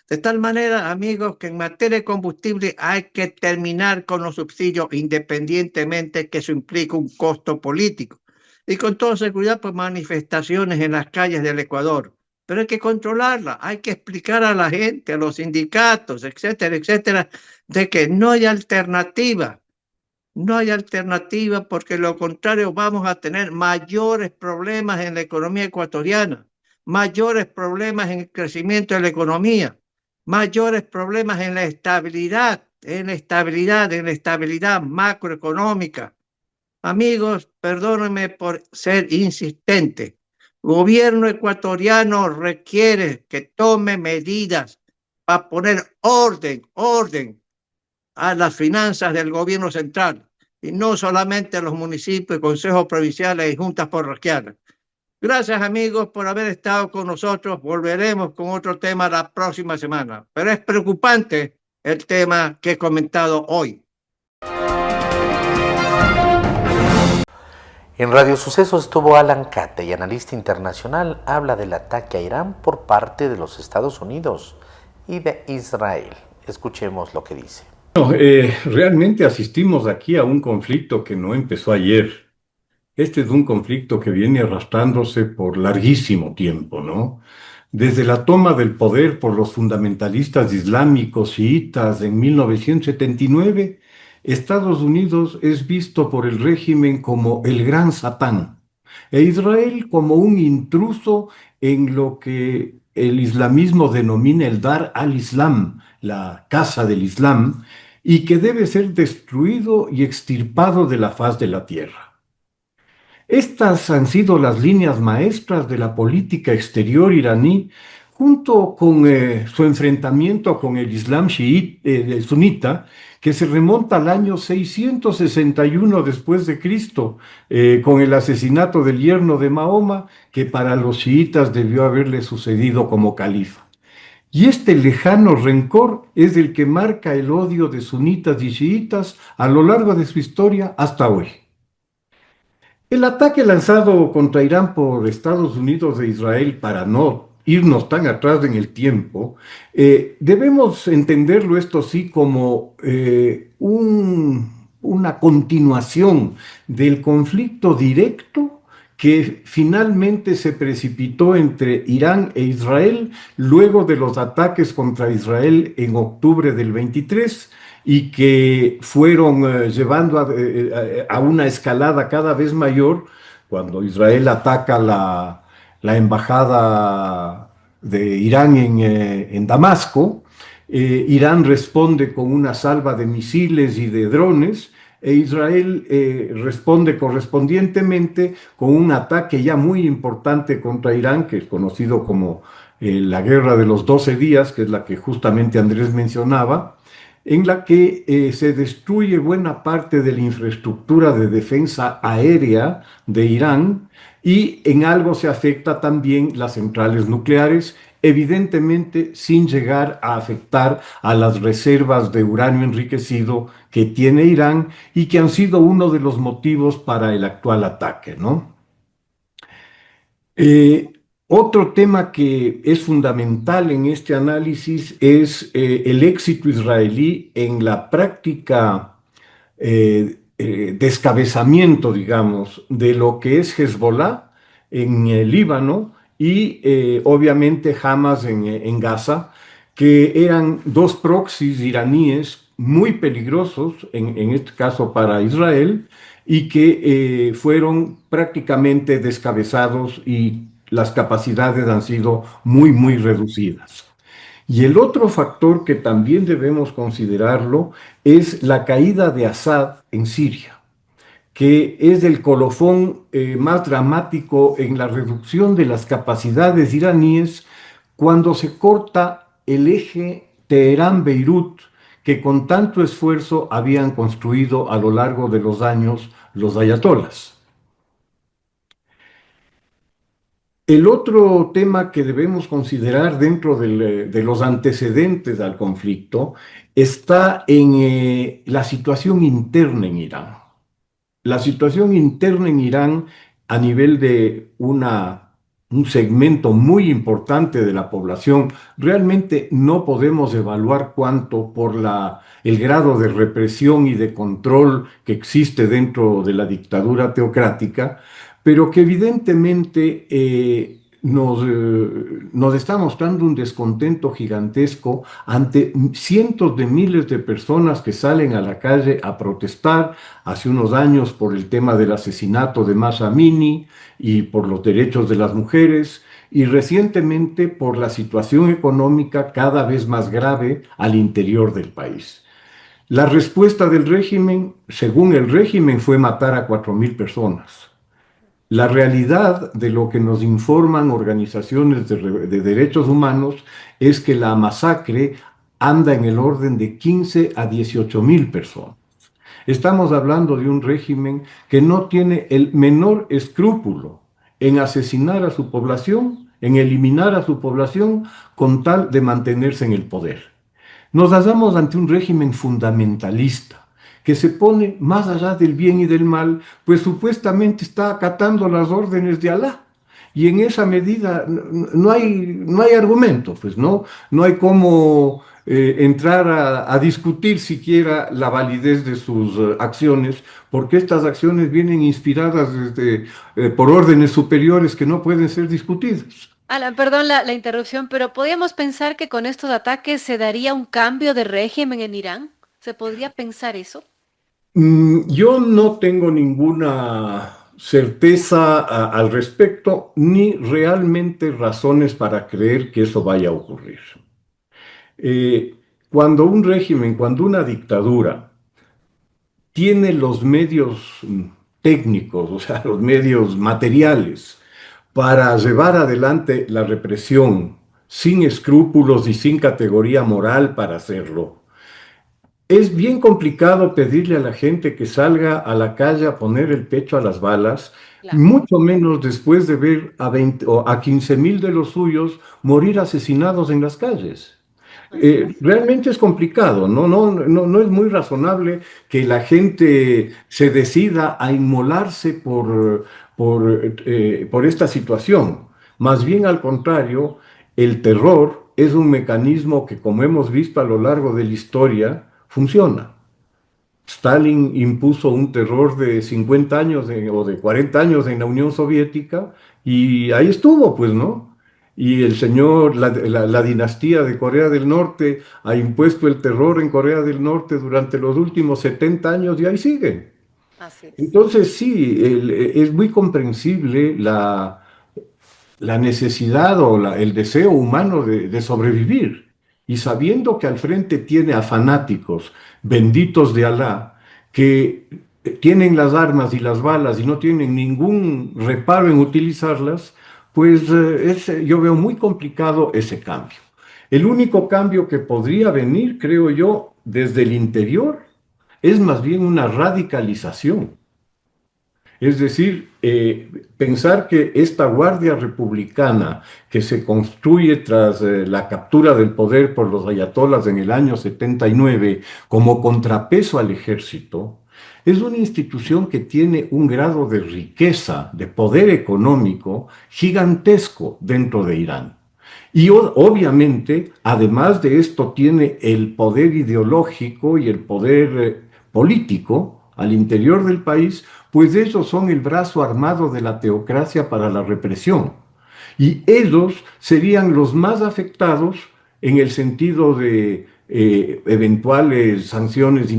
De tal manera, amigos, que en materia de combustible hay que terminar con los subsidios independientemente que eso implique un costo político. Y con toda seguridad, pues manifestaciones en las calles del Ecuador. Pero hay que controlarla, hay que explicar a la gente, a los sindicatos, etcétera, etcétera, de que no hay alternativa. No hay alternativa porque lo contrario vamos a tener mayores problemas en la economía ecuatoriana, mayores problemas en el crecimiento de la economía, mayores problemas en la estabilidad macroeconómica. Amigos, perdónenme por ser insistente. El gobierno ecuatoriano requiere que tome medidas para poner orden a las finanzas del gobierno central y no solamente a los municipios, consejos provinciales y juntas parroquiales. Gracias, amigos, por haber estado con nosotros. Volveremos con otro tema la próxima semana. Pero es preocupante el tema que he comentado hoy. En Radio Sucesos estuvo Alan Catey, analista internacional, habla del ataque a Irán por parte de los Estados Unidos y de Israel. Escuchemos lo que dice. Realmente asistimos aquí a un conflicto que no empezó ayer. Este es un conflicto que viene arrastrándose por larguísimo tiempo, ¿no? Desde la toma del poder por los fundamentalistas islámicos chiitas en 1979, Estados Unidos es visto por el régimen como el gran Satán, e Israel como un intruso en lo que el islamismo denomina el Dar al-Islam, la casa del Islam, y que debe ser destruido y extirpado de la faz de la tierra. Estas han sido las líneas maestras de la política exterior iraní, junto con su enfrentamiento con el Islam sunita, que se remonta al año 661 después de Cristo, con el asesinato del yerno de Mahoma, que para los chiitas debió haberle sucedido como califa. Y este lejano rencor es el que marca el odio de sunitas y chiitas a lo largo de su historia hasta hoy. El ataque lanzado contra Irán por Estados Unidos e Israel, para no irnos tan atrás en el tiempo, debemos entenderlo esto sí como una continuación del conflicto directo que finalmente se precipitó entre Irán e Israel luego de los ataques contra Israel en octubre del 23, y que fueron llevando a una escalada cada vez mayor cuando Israel ataca la embajada de Irán en Damasco. Irán responde con una salva de misiles y de drones, e Israel responde correspondientemente con un ataque ya muy importante contra Irán, que es conocido como la Guerra de los 12 días, que es la que justamente Andrés mencionaba, en la que se destruye buena parte de la infraestructura de defensa aérea de Irán, y en algo se afecta también las centrales nucleares, evidentemente sin llegar a afectar a las reservas de uranio enriquecido que tiene Irán y que han sido uno de los motivos para el actual ataque, ¿no? Otro tema que es fundamental en este análisis es el éxito israelí en la práctica descabezamiento, digamos, de lo que es Hezbollah en el Líbano y obviamente Hamas en Gaza, que eran dos proxies iraníes muy peligrosos, en este caso para Israel, y que fueron prácticamente descabezados y las capacidades han sido muy, muy reducidas. Y el otro factor que también debemos considerarlo es la caída de Assad en Siria, que es el colofón más dramático en la reducción de las capacidades iraníes cuando se corta el eje Teherán-Beirut, que con tanto esfuerzo habían construido a lo largo de los años los ayatolas. El otro tema que debemos considerar dentro de los antecedentes al conflicto está en la situación interna en Irán. La situación interna en Irán a nivel de un segmento muy importante de la población, realmente no podemos evaluar cuánto por el grado de represión y de control que existe dentro de la dictadura teocrática, pero que evidentemente nos está mostrando un descontento gigantesco ante cientos de miles de personas que salen a la calle a protestar hace unos años por el tema del asesinato de Mahsa Amini y por los derechos de las mujeres, y recientemente por la situación económica cada vez más grave al interior del país. La respuesta del régimen, según el régimen, fue matar a 4.000 personas. La realidad de lo que nos informan organizaciones de derechos humanos es que la masacre anda en el orden de 15 a 18.000 personas. Estamos hablando de un régimen que no tiene el menor escrúpulo en asesinar a su población, en eliminar a su población con tal de mantenerse en el poder. Nos hallamos ante un régimen fundamentalista que se pone más allá del bien y del mal, pues supuestamente está acatando las órdenes de Alá. Y en esa medida no hay argumento, pues no hay cómo entrar a discutir siquiera la validez de sus acciones, porque estas acciones vienen inspiradas por órdenes superiores que no pueden ser discutidas. Alan, perdón la interrupción, pero ¿podríamos pensar que con estos ataques se daría un cambio de régimen en Irán? ¿Se podría pensar eso? Yo no tengo ninguna certeza al respecto, ni realmente razones para creer que eso vaya a ocurrir. Cuando un régimen, cuando una dictadura tiene los medios técnicos, o sea, los medios materiales, para llevar adelante la represión sin escrúpulos y sin categoría moral para hacerlo, es bien complicado pedirle a la gente que salga a la calle a poner el pecho a las balas, claro, mucho menos después de ver a 20 o a 15.000 de los suyos morir asesinados en las calles. Realmente es complicado, no es muy razonable que la gente se decida a inmolarse por esta situación. Más bien al contrario, el terror es un mecanismo que, como hemos visto a lo largo de la historia, funciona. Stalin impuso un terror de 50 años o de 40 años en la Unión Soviética y ahí estuvo, pues, ¿no? Y el señor, la dinastía de Corea del Norte ha impuesto el terror en Corea del Norte durante los últimos 70 años y ahí siguen. Así es. Entonces, sí, es muy comprensible la necesidad o el deseo humano de sobrevivir. Y sabiendo que al frente tiene a fanáticos benditos de Alá, que tienen las armas y las balas y no tienen ningún reparo en utilizarlas, pues yo veo muy complicado ese cambio. El único cambio que podría venir, creo yo, desde el interior, es más bien una radicalización. Es decir, pensar que esta Guardia Republicana que se construye tras la captura del poder por los ayatolas en el año 79 como contrapeso al ejército, es una institución que tiene un grado de riqueza, de poder económico gigantesco dentro de Irán. Y obviamente, además de esto, tiene el poder ideológico y el poder político al interior del país, pues ellos son el brazo armado de la teocracia para la represión. Y ellos serían los más afectados en el sentido de eventuales sanciones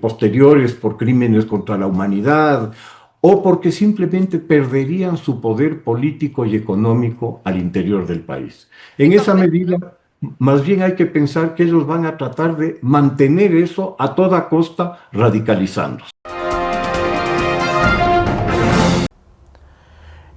posteriores por crímenes contra la humanidad o porque simplemente perderían su poder político y económico al interior del país. En esa medida, más bien hay que pensar que ellos van a tratar de mantener eso a toda costa radicalizándose.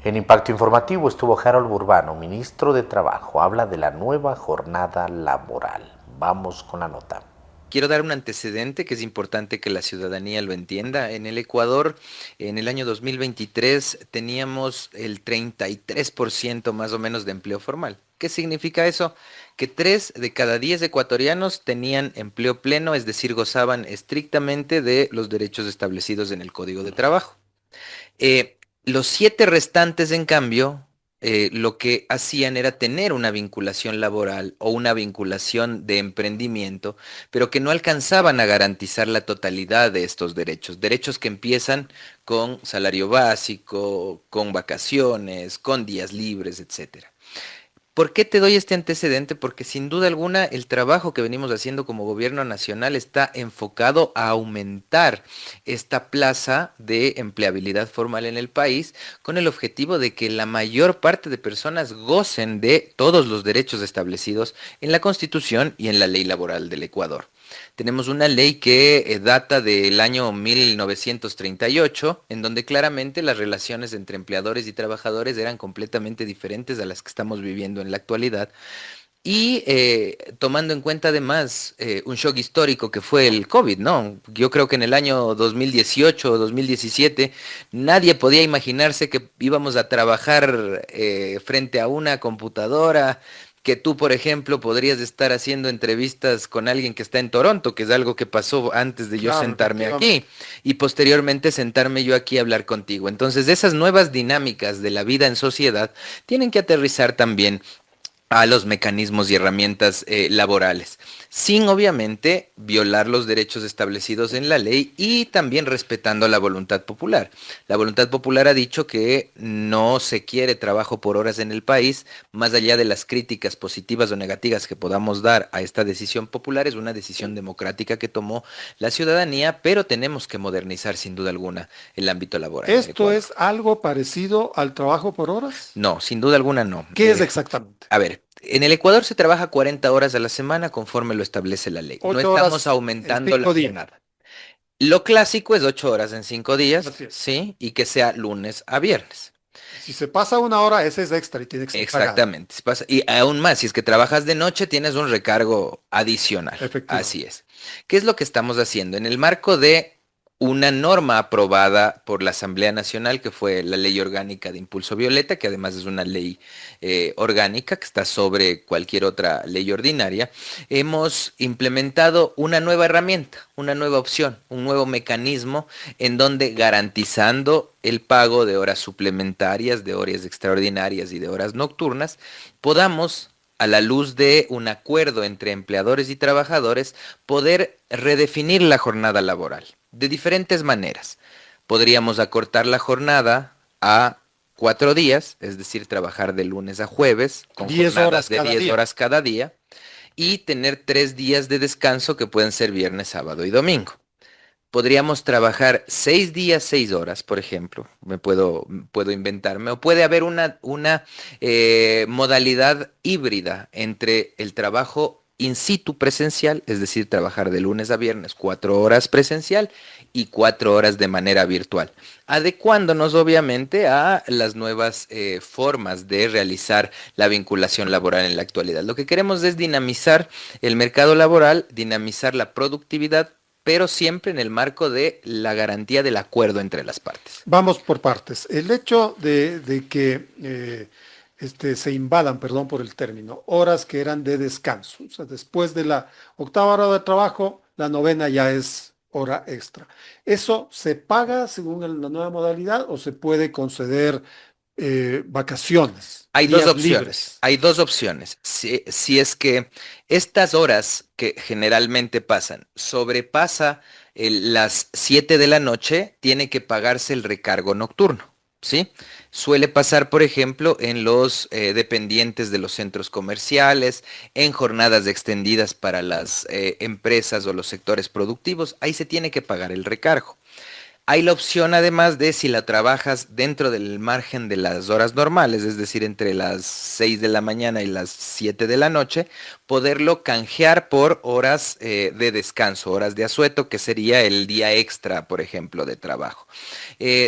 En Impacto Informativo estuvo Harold Burbano, ministro de Trabajo. Habla de la nueva jornada laboral. Vamos con la nota. Quiero dar un antecedente que es importante que la ciudadanía lo entienda. En el Ecuador, en el año 2023, teníamos el 33% más o menos de empleo formal. ¿Qué significa eso? Que 3 de cada 10 ecuatorianos tenían empleo pleno, es decir, gozaban estrictamente de los derechos establecidos en el Código de Trabajo. Los 7 restantes, en cambio, lo que hacían era tener una vinculación laboral o una vinculación de emprendimiento, pero que no alcanzaban a garantizar la totalidad de estos derechos. Derechos que empiezan con salario básico, con vacaciones, con días libres, etcétera. ¿Por qué te doy este antecedente? Porque sin duda alguna el trabajo que venimos haciendo como gobierno nacional está enfocado a aumentar esta plaza de empleabilidad formal en el país con el objetivo de que la mayor parte de personas gocen de todos los derechos establecidos en la Constitución y en la ley laboral del Ecuador. Tenemos una ley que data del año 1938, en donde claramente las relaciones entre empleadores y trabajadores eran completamente diferentes a las que estamos viviendo en la actualidad. Y tomando en cuenta además un shock histórico que fue el COVID, ¿no? Yo creo que en el año 2018 o 2017 nadie podía imaginarse que íbamos a trabajar frente a una computadora, que tú, por ejemplo, podrías estar haciendo entrevistas con alguien que está en Toronto, que es algo que pasó antes de yo sentarme aquí, y posteriormente sentarme yo aquí a hablar contigo. Entonces, esas nuevas dinámicas de la vida en sociedad tienen que aterrizar también a los mecanismos y herramientas laborales, sin obviamente violar los derechos establecidos en la ley y también respetando la voluntad popular. La voluntad popular ha dicho que no se quiere trabajo por horas en el país, más allá de las críticas positivas o negativas que podamos dar a esta decisión popular. Es una decisión democrática que tomó la ciudadanía, pero tenemos que modernizar sin duda alguna el ámbito laboral. ¿Esto es algo parecido al trabajo por horas? No, sin duda alguna no. ¿Qué es exactamente? A ver, en el Ecuador se trabaja 40 horas a la semana conforme lo establece la ley. No estamos aumentando la jornada. Lo clásico es 8 horas en 5 días, ¿sí? Y que sea lunes a viernes. Si se pasa 1 hora, ese es extra y tiene que ser exactamente. Y aún más, si es que trabajas de noche, tienes un recargo adicional. Así es. ¿Qué es lo que estamos haciendo? En el marco de una norma aprobada por la Asamblea Nacional, que fue la Ley Orgánica de Impulso Violeta, que además es una ley orgánica que está sobre cualquier otra ley ordinaria, hemos implementado una nueva herramienta, una nueva opción, un nuevo mecanismo en donde, garantizando el pago de horas suplementarias, de horas extraordinarias y de horas nocturnas, podamos, a la luz de un acuerdo entre empleadores y trabajadores, poder redefinir la jornada laboral de diferentes maneras. Podríamos acortar la jornada a 4 días, es decir, trabajar de lunes a jueves, con 10 jornadas horas de 10 horas cada día, y tener 3 días de descanso que pueden ser viernes, sábado y domingo. Podríamos trabajar 6 días, 6 horas, por ejemplo, puedo inventarme, o puede haber una modalidad híbrida entre el trabajo in situ presencial, es decir, trabajar de lunes a viernes 4 horas presencial y 4 horas de manera virtual, adecuándonos obviamente a las nuevas formas de realizar la vinculación laboral en la actualidad. Lo que queremos es dinamizar el mercado laboral, dinamizar la productividad, pero siempre en el marco de la garantía del acuerdo entre las partes. Vamos por partes. El hecho de que se invadan, perdón por el término, horas que eran de descanso. O sea, después de la 8ª hora de trabajo, la 9ª ya es hora extra. ¿Eso se paga según la nueva modalidad o se puede conceder vacaciones? Hay dos opciones. Hay dos opciones. Si es que estas horas que generalmente pasan sobrepasa las 7 de la noche, tiene que pagarse el recargo nocturno, ¿sí? Suele pasar, por ejemplo, en los dependientes de los centros comerciales, en jornadas extendidas para las empresas o los sectores productivos. Ahí se tiene que pagar el recargo. Hay la opción además de si la trabajas dentro del margen de las horas normales, es decir, entre las 6 de la mañana y las 7 de la noche, poderlo canjear por horas de descanso, horas de asueto, que sería el día extra, por ejemplo, de trabajo.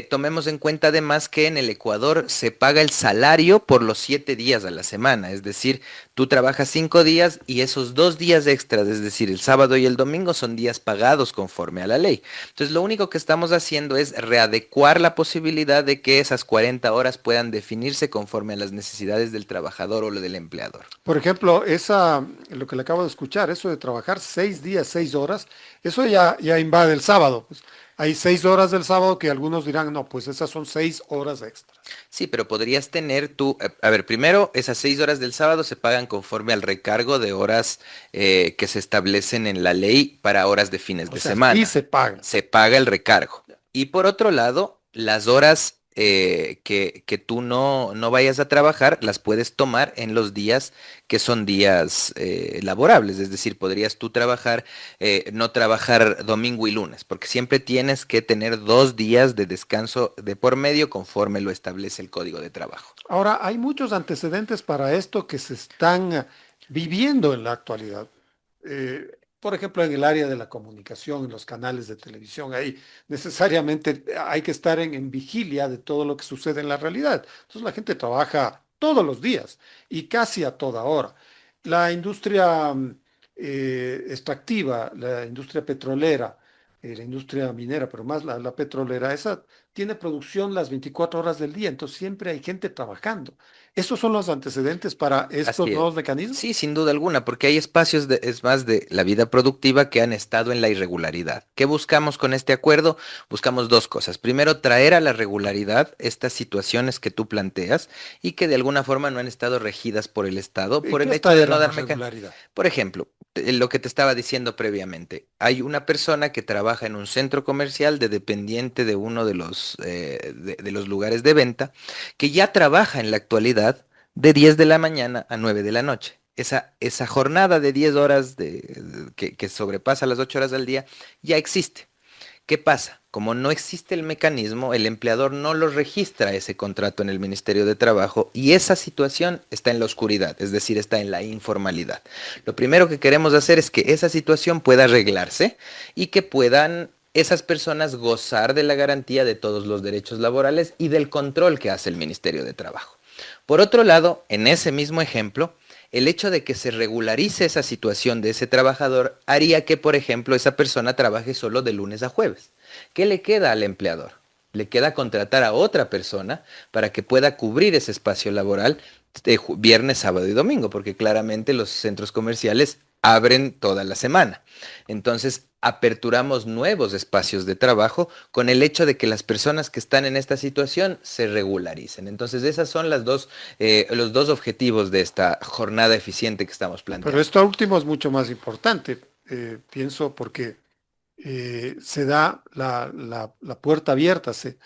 Tomemos en cuenta además que en el Ecuador se paga el salario por los 7 días a la semana, es decir, tú trabajas 5 días y esos 2 días extras, es decir, el sábado y el domingo, son días pagados conforme a la ley. Entonces, lo único que estamos haciendo es readecuar la posibilidad de que esas 40 horas puedan definirse conforme a las necesidades del trabajador o lo del empleador. Por ejemplo, lo que le acabo de escuchar, eso de trabajar 6 días, 6 horas, eso ya invade el sábado. Pues. Hay 6 horas del sábado que algunos dirán, no, pues esas son 6 horas extras. Sí, pero podrías tener tú, a ver, primero, esas 6 horas del sábado se pagan conforme al recargo de horas que se establecen en la ley para horas de fines de semana. Sí se paga. Se paga el recargo. Y por otro lado, las horas que tú no vayas a trabajar, las puedes tomar en los días que son días laborables, es decir, podrías tú trabajar, no trabajar domingo y lunes, porque siempre tienes que tener 2 días de descanso de por medio conforme lo establece el Código de Trabajo. Ahora, hay muchos antecedentes para esto que se están viviendo en la actualidad. Por ejemplo, en el área de la comunicación, en los canales de televisión, ahí necesariamente hay que estar en vigilia de todo lo que sucede en la realidad. Entonces la gente trabaja todos los días y casi a toda hora. La industria extractiva, la industria petrolera, la industria minera, pero más la petrolera, esa tiene producción las 24 horas del día, entonces siempre hay gente trabajando. ¿Esos son los antecedentes para estos nuevos mecanismos? Sí, sin duda alguna, porque hay espacios, es más, de la vida productiva que han estado en la irregularidad. ¿Qué buscamos con este acuerdo? Buscamos 2 cosas. Primero, traer a la regularidad estas situaciones que tú planteas y que de alguna forma no han estado regidas por el Estado, por el hecho de no dar mecanismos. Por ejemplo, lo que te estaba diciendo previamente, hay una persona que trabaja en un centro comercial dependiente de uno de los lugares de venta, que ya trabaja en la actualidad de 10 de la mañana a 9 de la noche. Esa jornada de 10 horas que sobrepasa las 8 horas al día ya existe. ¿Qué pasa? Como no existe el mecanismo, el empleador no lo registra ese contrato en el Ministerio de Trabajo y esa situación está en la oscuridad, es decir, está en la informalidad. Lo primero que queremos hacer es que esa situación pueda arreglarse y que puedan esas personas gozar de la garantía de todos los derechos laborales y del control que hace el Ministerio de Trabajo. Por otro lado, en ese mismo ejemplo, el hecho de que se regularice esa situación de ese trabajador haría que, por ejemplo, esa persona trabaje solo de lunes a jueves. ¿Qué le queda al empleador? Le queda contratar a otra persona para que pueda cubrir ese espacio laboral de viernes, sábado y domingo, porque claramente los centros comerciales abren toda la semana. Entonces, aperturamos nuevos espacios de trabajo con el hecho de que las personas que están en esta situación se regularicen. Entonces, esas son los dos objetivos de esta jornada eficiente que estamos planteando. Pero esto último es mucho más importante, pienso, porque se da la puerta abierta, se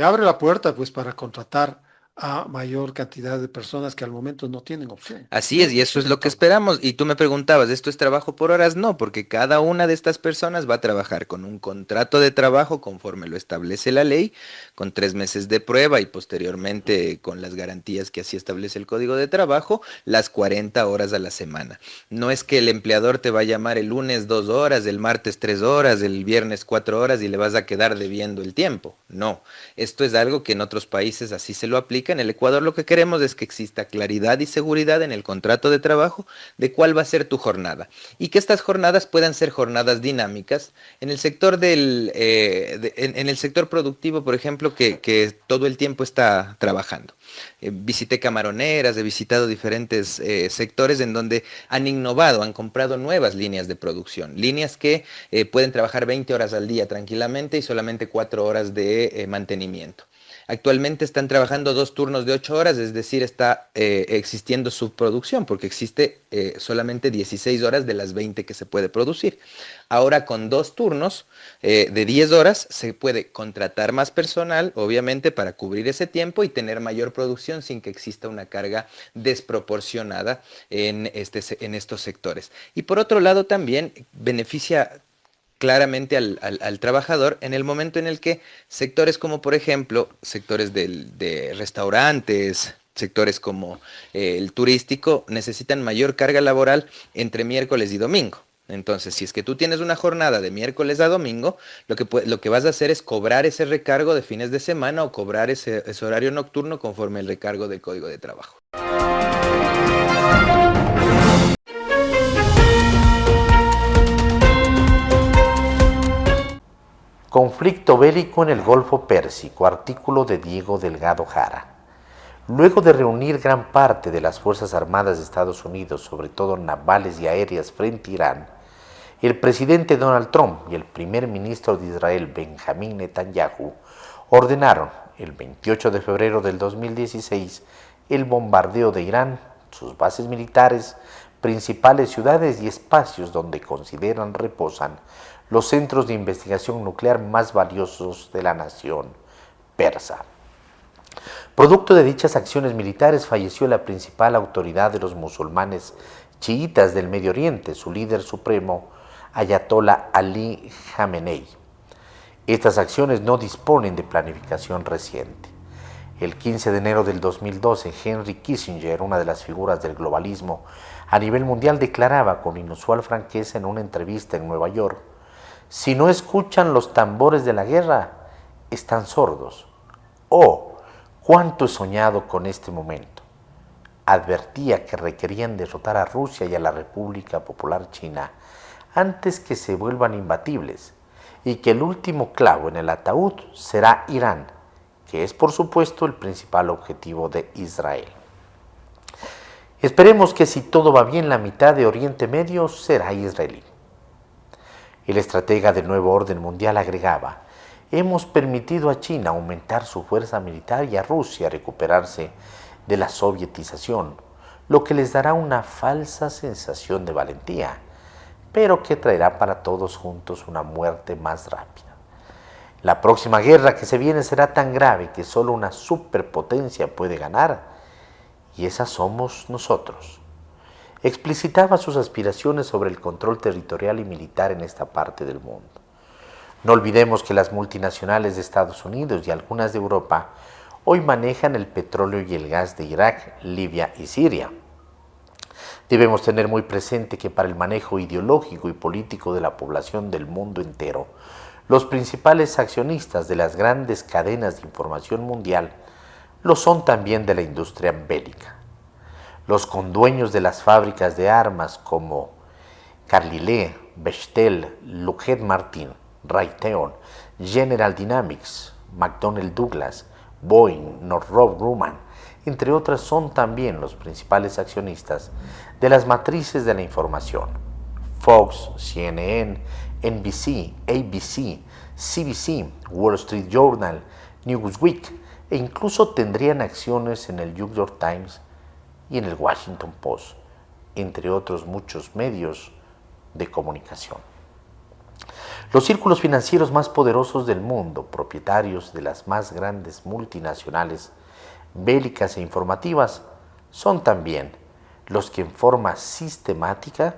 abre la puerta pues para contratar a mayor cantidad de personas que al momento no tienen opción. Así es, y eso es lo que esperamos. Y tú me preguntabas, ¿esto es trabajo por horas? No, porque cada una de estas personas va a trabajar con un contrato de trabajo conforme lo establece la ley, con 3 meses de prueba y posteriormente con las garantías que así establece el Código de Trabajo, las 40 horas a la semana. No es que el empleador te va a llamar el lunes 2 horas, el martes 3 horas, el viernes 4 horas y le vas a quedar debiendo el tiempo. No, esto es algo que en otros países así se lo aplica. En el Ecuador lo que queremos es que exista claridad y seguridad en el contrato de trabajo de cuál va a ser tu jornada y que estas jornadas puedan ser jornadas dinámicas. En el sector en el sector productivo, por ejemplo, que todo el tiempo está trabajando. Visité camaroneras, he visitado diferentes sectores en donde han innovado, han comprado nuevas líneas de producción, líneas que pueden trabajar 20 horas al día tranquilamente y solamente 4 horas de mantenimiento. Actualmente están trabajando 2 turnos de 8 horas, es decir, está existiendo subproducción porque existe solamente 16 horas de las 20 que se puede producir. Ahora con 2 turnos de 10 horas se puede contratar más personal, obviamente, para cubrir ese tiempo y tener mayor producción sin que exista una carga desproporcionada en estos sectores. Y por otro lado también beneficia claramente al trabajador en el momento en el que sectores como, por ejemplo, sectores de restaurantes, sectores como el turístico, necesitan mayor carga laboral entre miércoles y domingo. Entonces, si es que tú tienes una jornada de miércoles a domingo, lo que vas a hacer es cobrar ese recargo de fines de semana o cobrar ese horario nocturno conforme el recargo del Código de Trabajo. Conflicto bélico en el Golfo Pérsico, artículo de Diego Delgado Jara. Luego de reunir gran parte de las Fuerzas Armadas de Estados Unidos, sobre todo navales y aéreas, frente a Irán, el presidente Donald Trump y el primer ministro de Israel, Benjamín Netanyahu, ordenaron el 28 de febrero del 2016 el bombardeo de Irán, sus bases militares, principales ciudades y espacios donde consideran reposan los centros de investigación nuclear más valiosos de la nación persa. Producto de dichas acciones militares falleció la principal autoridad de los musulmanes chiitas del Medio Oriente, su líder supremo, Ayatollah Ali Khamenei. Estas acciones no disponen de planificación reciente. El 15 de enero del 2012, Henry Kissinger, una de las figuras del globalismo a nivel mundial, declaraba con inusual franqueza en una entrevista en Nueva York: si no escuchan los tambores de la guerra, están sordos. Oh, cuánto he soñado con este momento. Advertía que requerían derrotar a Rusia y a la República Popular China antes que se vuelvan imbatibles, y que el último clavo en el ataúd será Irán, que es por supuesto el principal objetivo de Israel. Esperemos que si todo va bien, la mitad de Oriente Medio será israelí. El estratega del nuevo orden mundial agregaba: hemos permitido a China aumentar su fuerza militar y a Rusia recuperarse de la sovietización, lo que les dará una falsa sensación de valentía, pero que traerá para todos juntos una muerte más rápida. La próxima guerra que se viene será tan grave que solo una superpotencia puede ganar, y esa somos nosotros. Explicitaba sus aspiraciones sobre el control territorial y militar en esta parte del mundo. No olvidemos que las multinacionales de Estados Unidos y algunas de Europa hoy manejan el petróleo y el gas de Irak, Libia y Siria. Debemos tener muy presente que para el manejo ideológico y político de la población del mundo entero, los principales accionistas de las grandes cadenas de información mundial lo son también de la industria bélica. Los condueños de las fábricas de armas como Carlyle, Bechtel, Lockheed Martin, Raytheon, General Dynamics, McDonnell Douglas, Boeing, Northrop Grumman, entre otras, son también los principales accionistas de las matrices de la información: Fox, CNN, NBC, ABC, CBC, Wall Street Journal, Newsweek, e incluso tendrían acciones en el New York Times y en el Washington Post, entre otros muchos medios de comunicación. Los círculos financieros más poderosos del mundo, propietarios de las más grandes multinacionales bélicas e informativas, son también los que en forma sistemática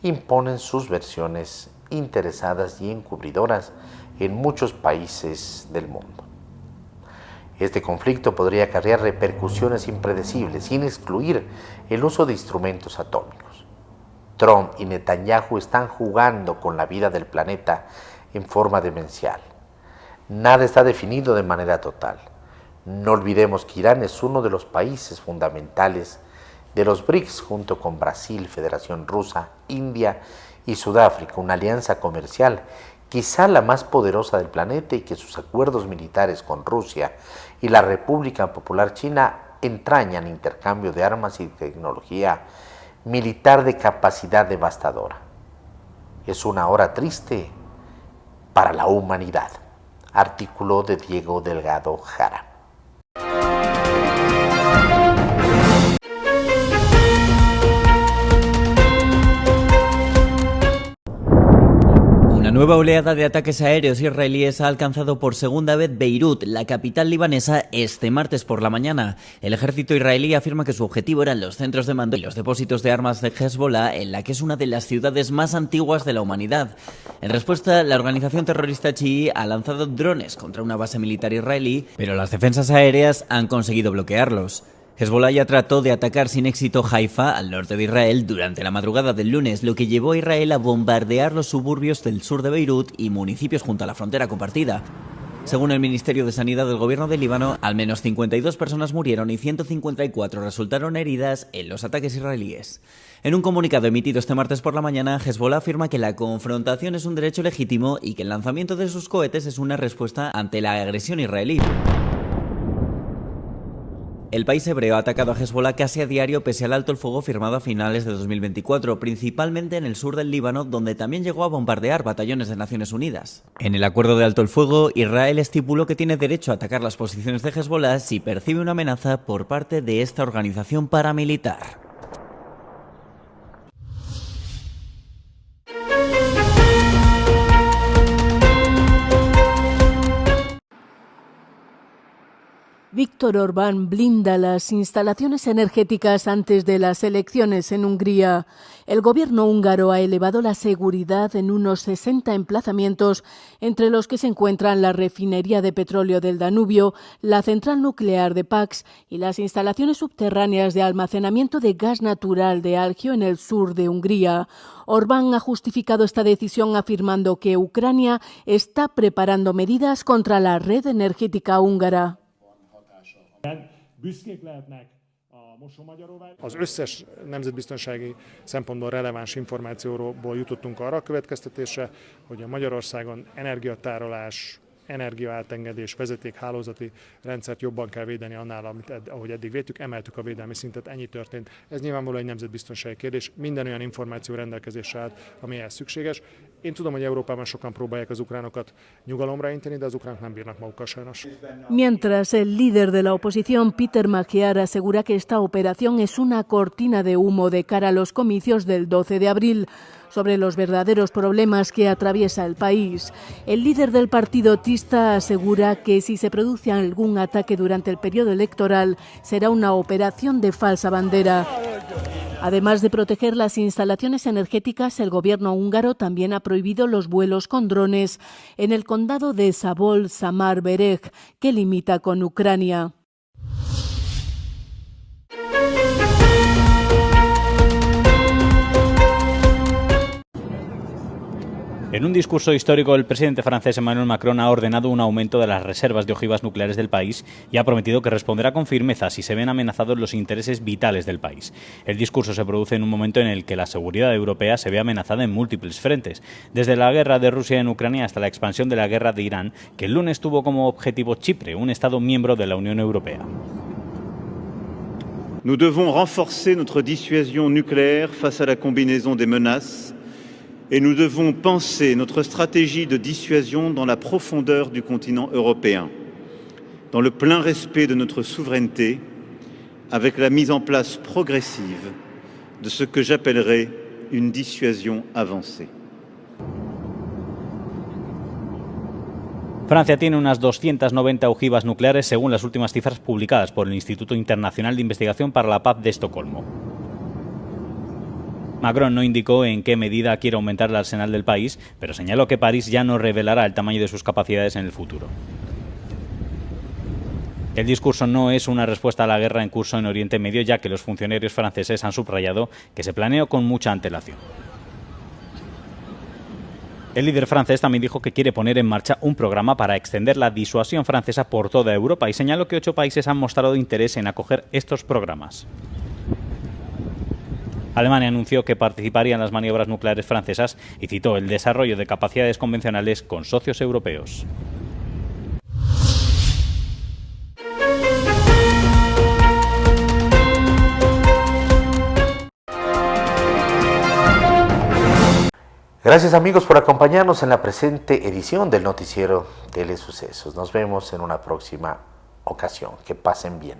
imponen sus versiones interesadas y encubridoras en muchos países del mundo. Este conflicto podría acarrear repercusiones impredecibles, sin excluir el uso de instrumentos atómicos. Trump y Netanyahu están jugando con la vida del planeta en forma demencial. Nada está definido de manera total. No olvidemos que Irán es uno de los países fundamentales de los BRICS, junto con Brasil, Federación Rusa, India y Sudáfrica, una alianza comercial quizá la más poderosa del planeta, y que sus acuerdos militares con Rusia y la República Popular China entrañan intercambio de armas y tecnología militar de capacidad devastadora. Es una hora triste para la humanidad. Artículo de Diego Delgado Jara. nueva oleada de ataques aéreos israelíes ha alcanzado por segunda vez Beirut, la capital libanesa, este martes por la mañana. El ejército israelí afirma que su objetivo eran los centros de mando y los depósitos de armas de Hezbollah, en la que es una de las ciudades más antiguas de la humanidad. En respuesta, la organización terrorista chií ha lanzado drones contra una base militar israelí, pero las defensas aéreas han conseguido bloquearlos. Hezbollah ya trató de atacar sin éxito Haifa, al norte de Israel, durante la madrugada del lunes, lo que llevó a Israel a bombardear los suburbios del sur de Beirut y municipios junto a la frontera compartida. Según el Ministerio de Sanidad del Gobierno del Líbano, al menos 52 personas murieron y 154 resultaron heridas en los ataques israelíes. En un comunicado emitido este martes por la mañana, Hezbollah afirma que la confrontación es un derecho legítimo y que el lanzamiento de sus cohetes es una respuesta ante la agresión israelí. El país hebreo ha atacado a Hezbollah casi a diario pese al alto el fuego firmado a finales de 2024, principalmente en el sur del Líbano, donde también llegó a bombardear batallones de Naciones Unidas. En el acuerdo de alto el fuego, Israel estipuló que tiene derecho a atacar las posiciones de Hezbollah si percibe una amenaza por parte de esta organización paramilitar. Víctor Orbán blinda las instalaciones energéticas antes de las elecciones en Hungría. El gobierno húngaro ha elevado la seguridad en unos 60 emplazamientos, entre los que se encuentran la refinería de petróleo del Danubio, la central nuclear de Paks y las instalaciones subterráneas de almacenamiento de gas natural de Algio en el sur de Hungría. Orbán ha justificado esta decisión afirmando que Ucrania está preparando medidas contra la red energética húngara. Az összes nemzetbiztonsági szempontból releváns információról jutottunk arra a következtetésre, hogy a Magyarországon energiatárolás, energiaátengedés, vezetékhálózati rendszert jobban kell védeni annál, ahogy eddig védtük, emeltük a védelmi szintet, ennyi történt. Ez nyilvánvalóan egy nemzetbiztonsági kérdés, minden olyan információ rendelkezésre állt, ami ehhez szükséges. Én tudom, hogy Európában sokan próbálják az ukránokat nyugalomra inteni, de az ukránok nem bírnak magukkal sajnos. Mientras el líder de la oposición, Peter Magyar, asegura que esta operación es una cortina de humo de cara a los comicios del 12 de abril. Sobre los verdaderos problemas que atraviesa el país, el líder del partido Tista asegura que si se produce algún ataque durante el periodo electoral, será una operación de falsa bandera. Además de proteger las instalaciones energéticas, el gobierno húngaro también ha prohibido los vuelos con drones en el condado de Szabolcs-Szamár-Bereg, que limita con Ucrania. En un discurso histórico, el presidente francés Emmanuel Macron ha ordenado un aumento de las reservas de ojivas nucleares del país y ha prometido que responderá con firmeza si se ven amenazados los intereses vitales del país. El discurso se produce en un momento en el que la seguridad europea se ve amenazada en múltiples frentes, desde la guerra de Rusia en Ucrania hasta la expansión de la guerra de Irán, que el lunes tuvo como objetivo Chipre, un Estado miembro de la Unión Europea. Nous devons renforcer notre dissuasion nucléaire face à la combinaison des menaces. Et nous devons penser notre stratégie de dissuasion dans la profondeur du continent européen, dans le plein respect de notre souveraineté, avec la mise en place progressive de ce que j'appellerais une dissuasion avancée. Francia tiene unas 290 ojivas nucleares según las últimas cifras publicadas por el Instituto Internacional de Investigación para la Paz de Estocolmo. Macron no indicó en qué medida quiere aumentar el arsenal del país, pero señaló que París ya no revelará el tamaño de sus capacidades en el futuro. El discurso no es una respuesta a la guerra en curso en Oriente Medio, ya que los funcionarios franceses han subrayado que se planeó con mucha antelación. El líder francés también dijo que quiere poner en marcha un programa para extender la disuasión francesa por toda Europa y señaló que 8 países han mostrado interés en acoger estos programas. Alemania anunció que participaría en las maniobras nucleares francesas y citó el desarrollo de capacidades convencionales con socios europeos. Gracias amigos por acompañarnos en la presente edición del noticiero Telesucesos. Nos vemos en una próxima ocasión. Que pasen bien.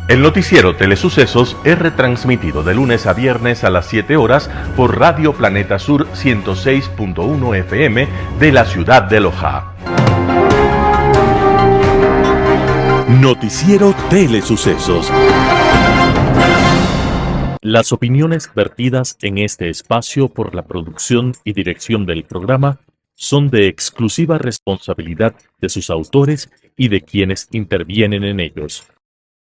El noticiero Telesucesos es retransmitido de lunes a viernes a las 7 horas por Radio Planeta Sur 106.1 FM de la ciudad de Loja. Noticiero Telesucesos. Las opiniones vertidas en este espacio por la producción y dirección del programa son de exclusiva responsabilidad de sus autores y de quienes intervienen en ellos.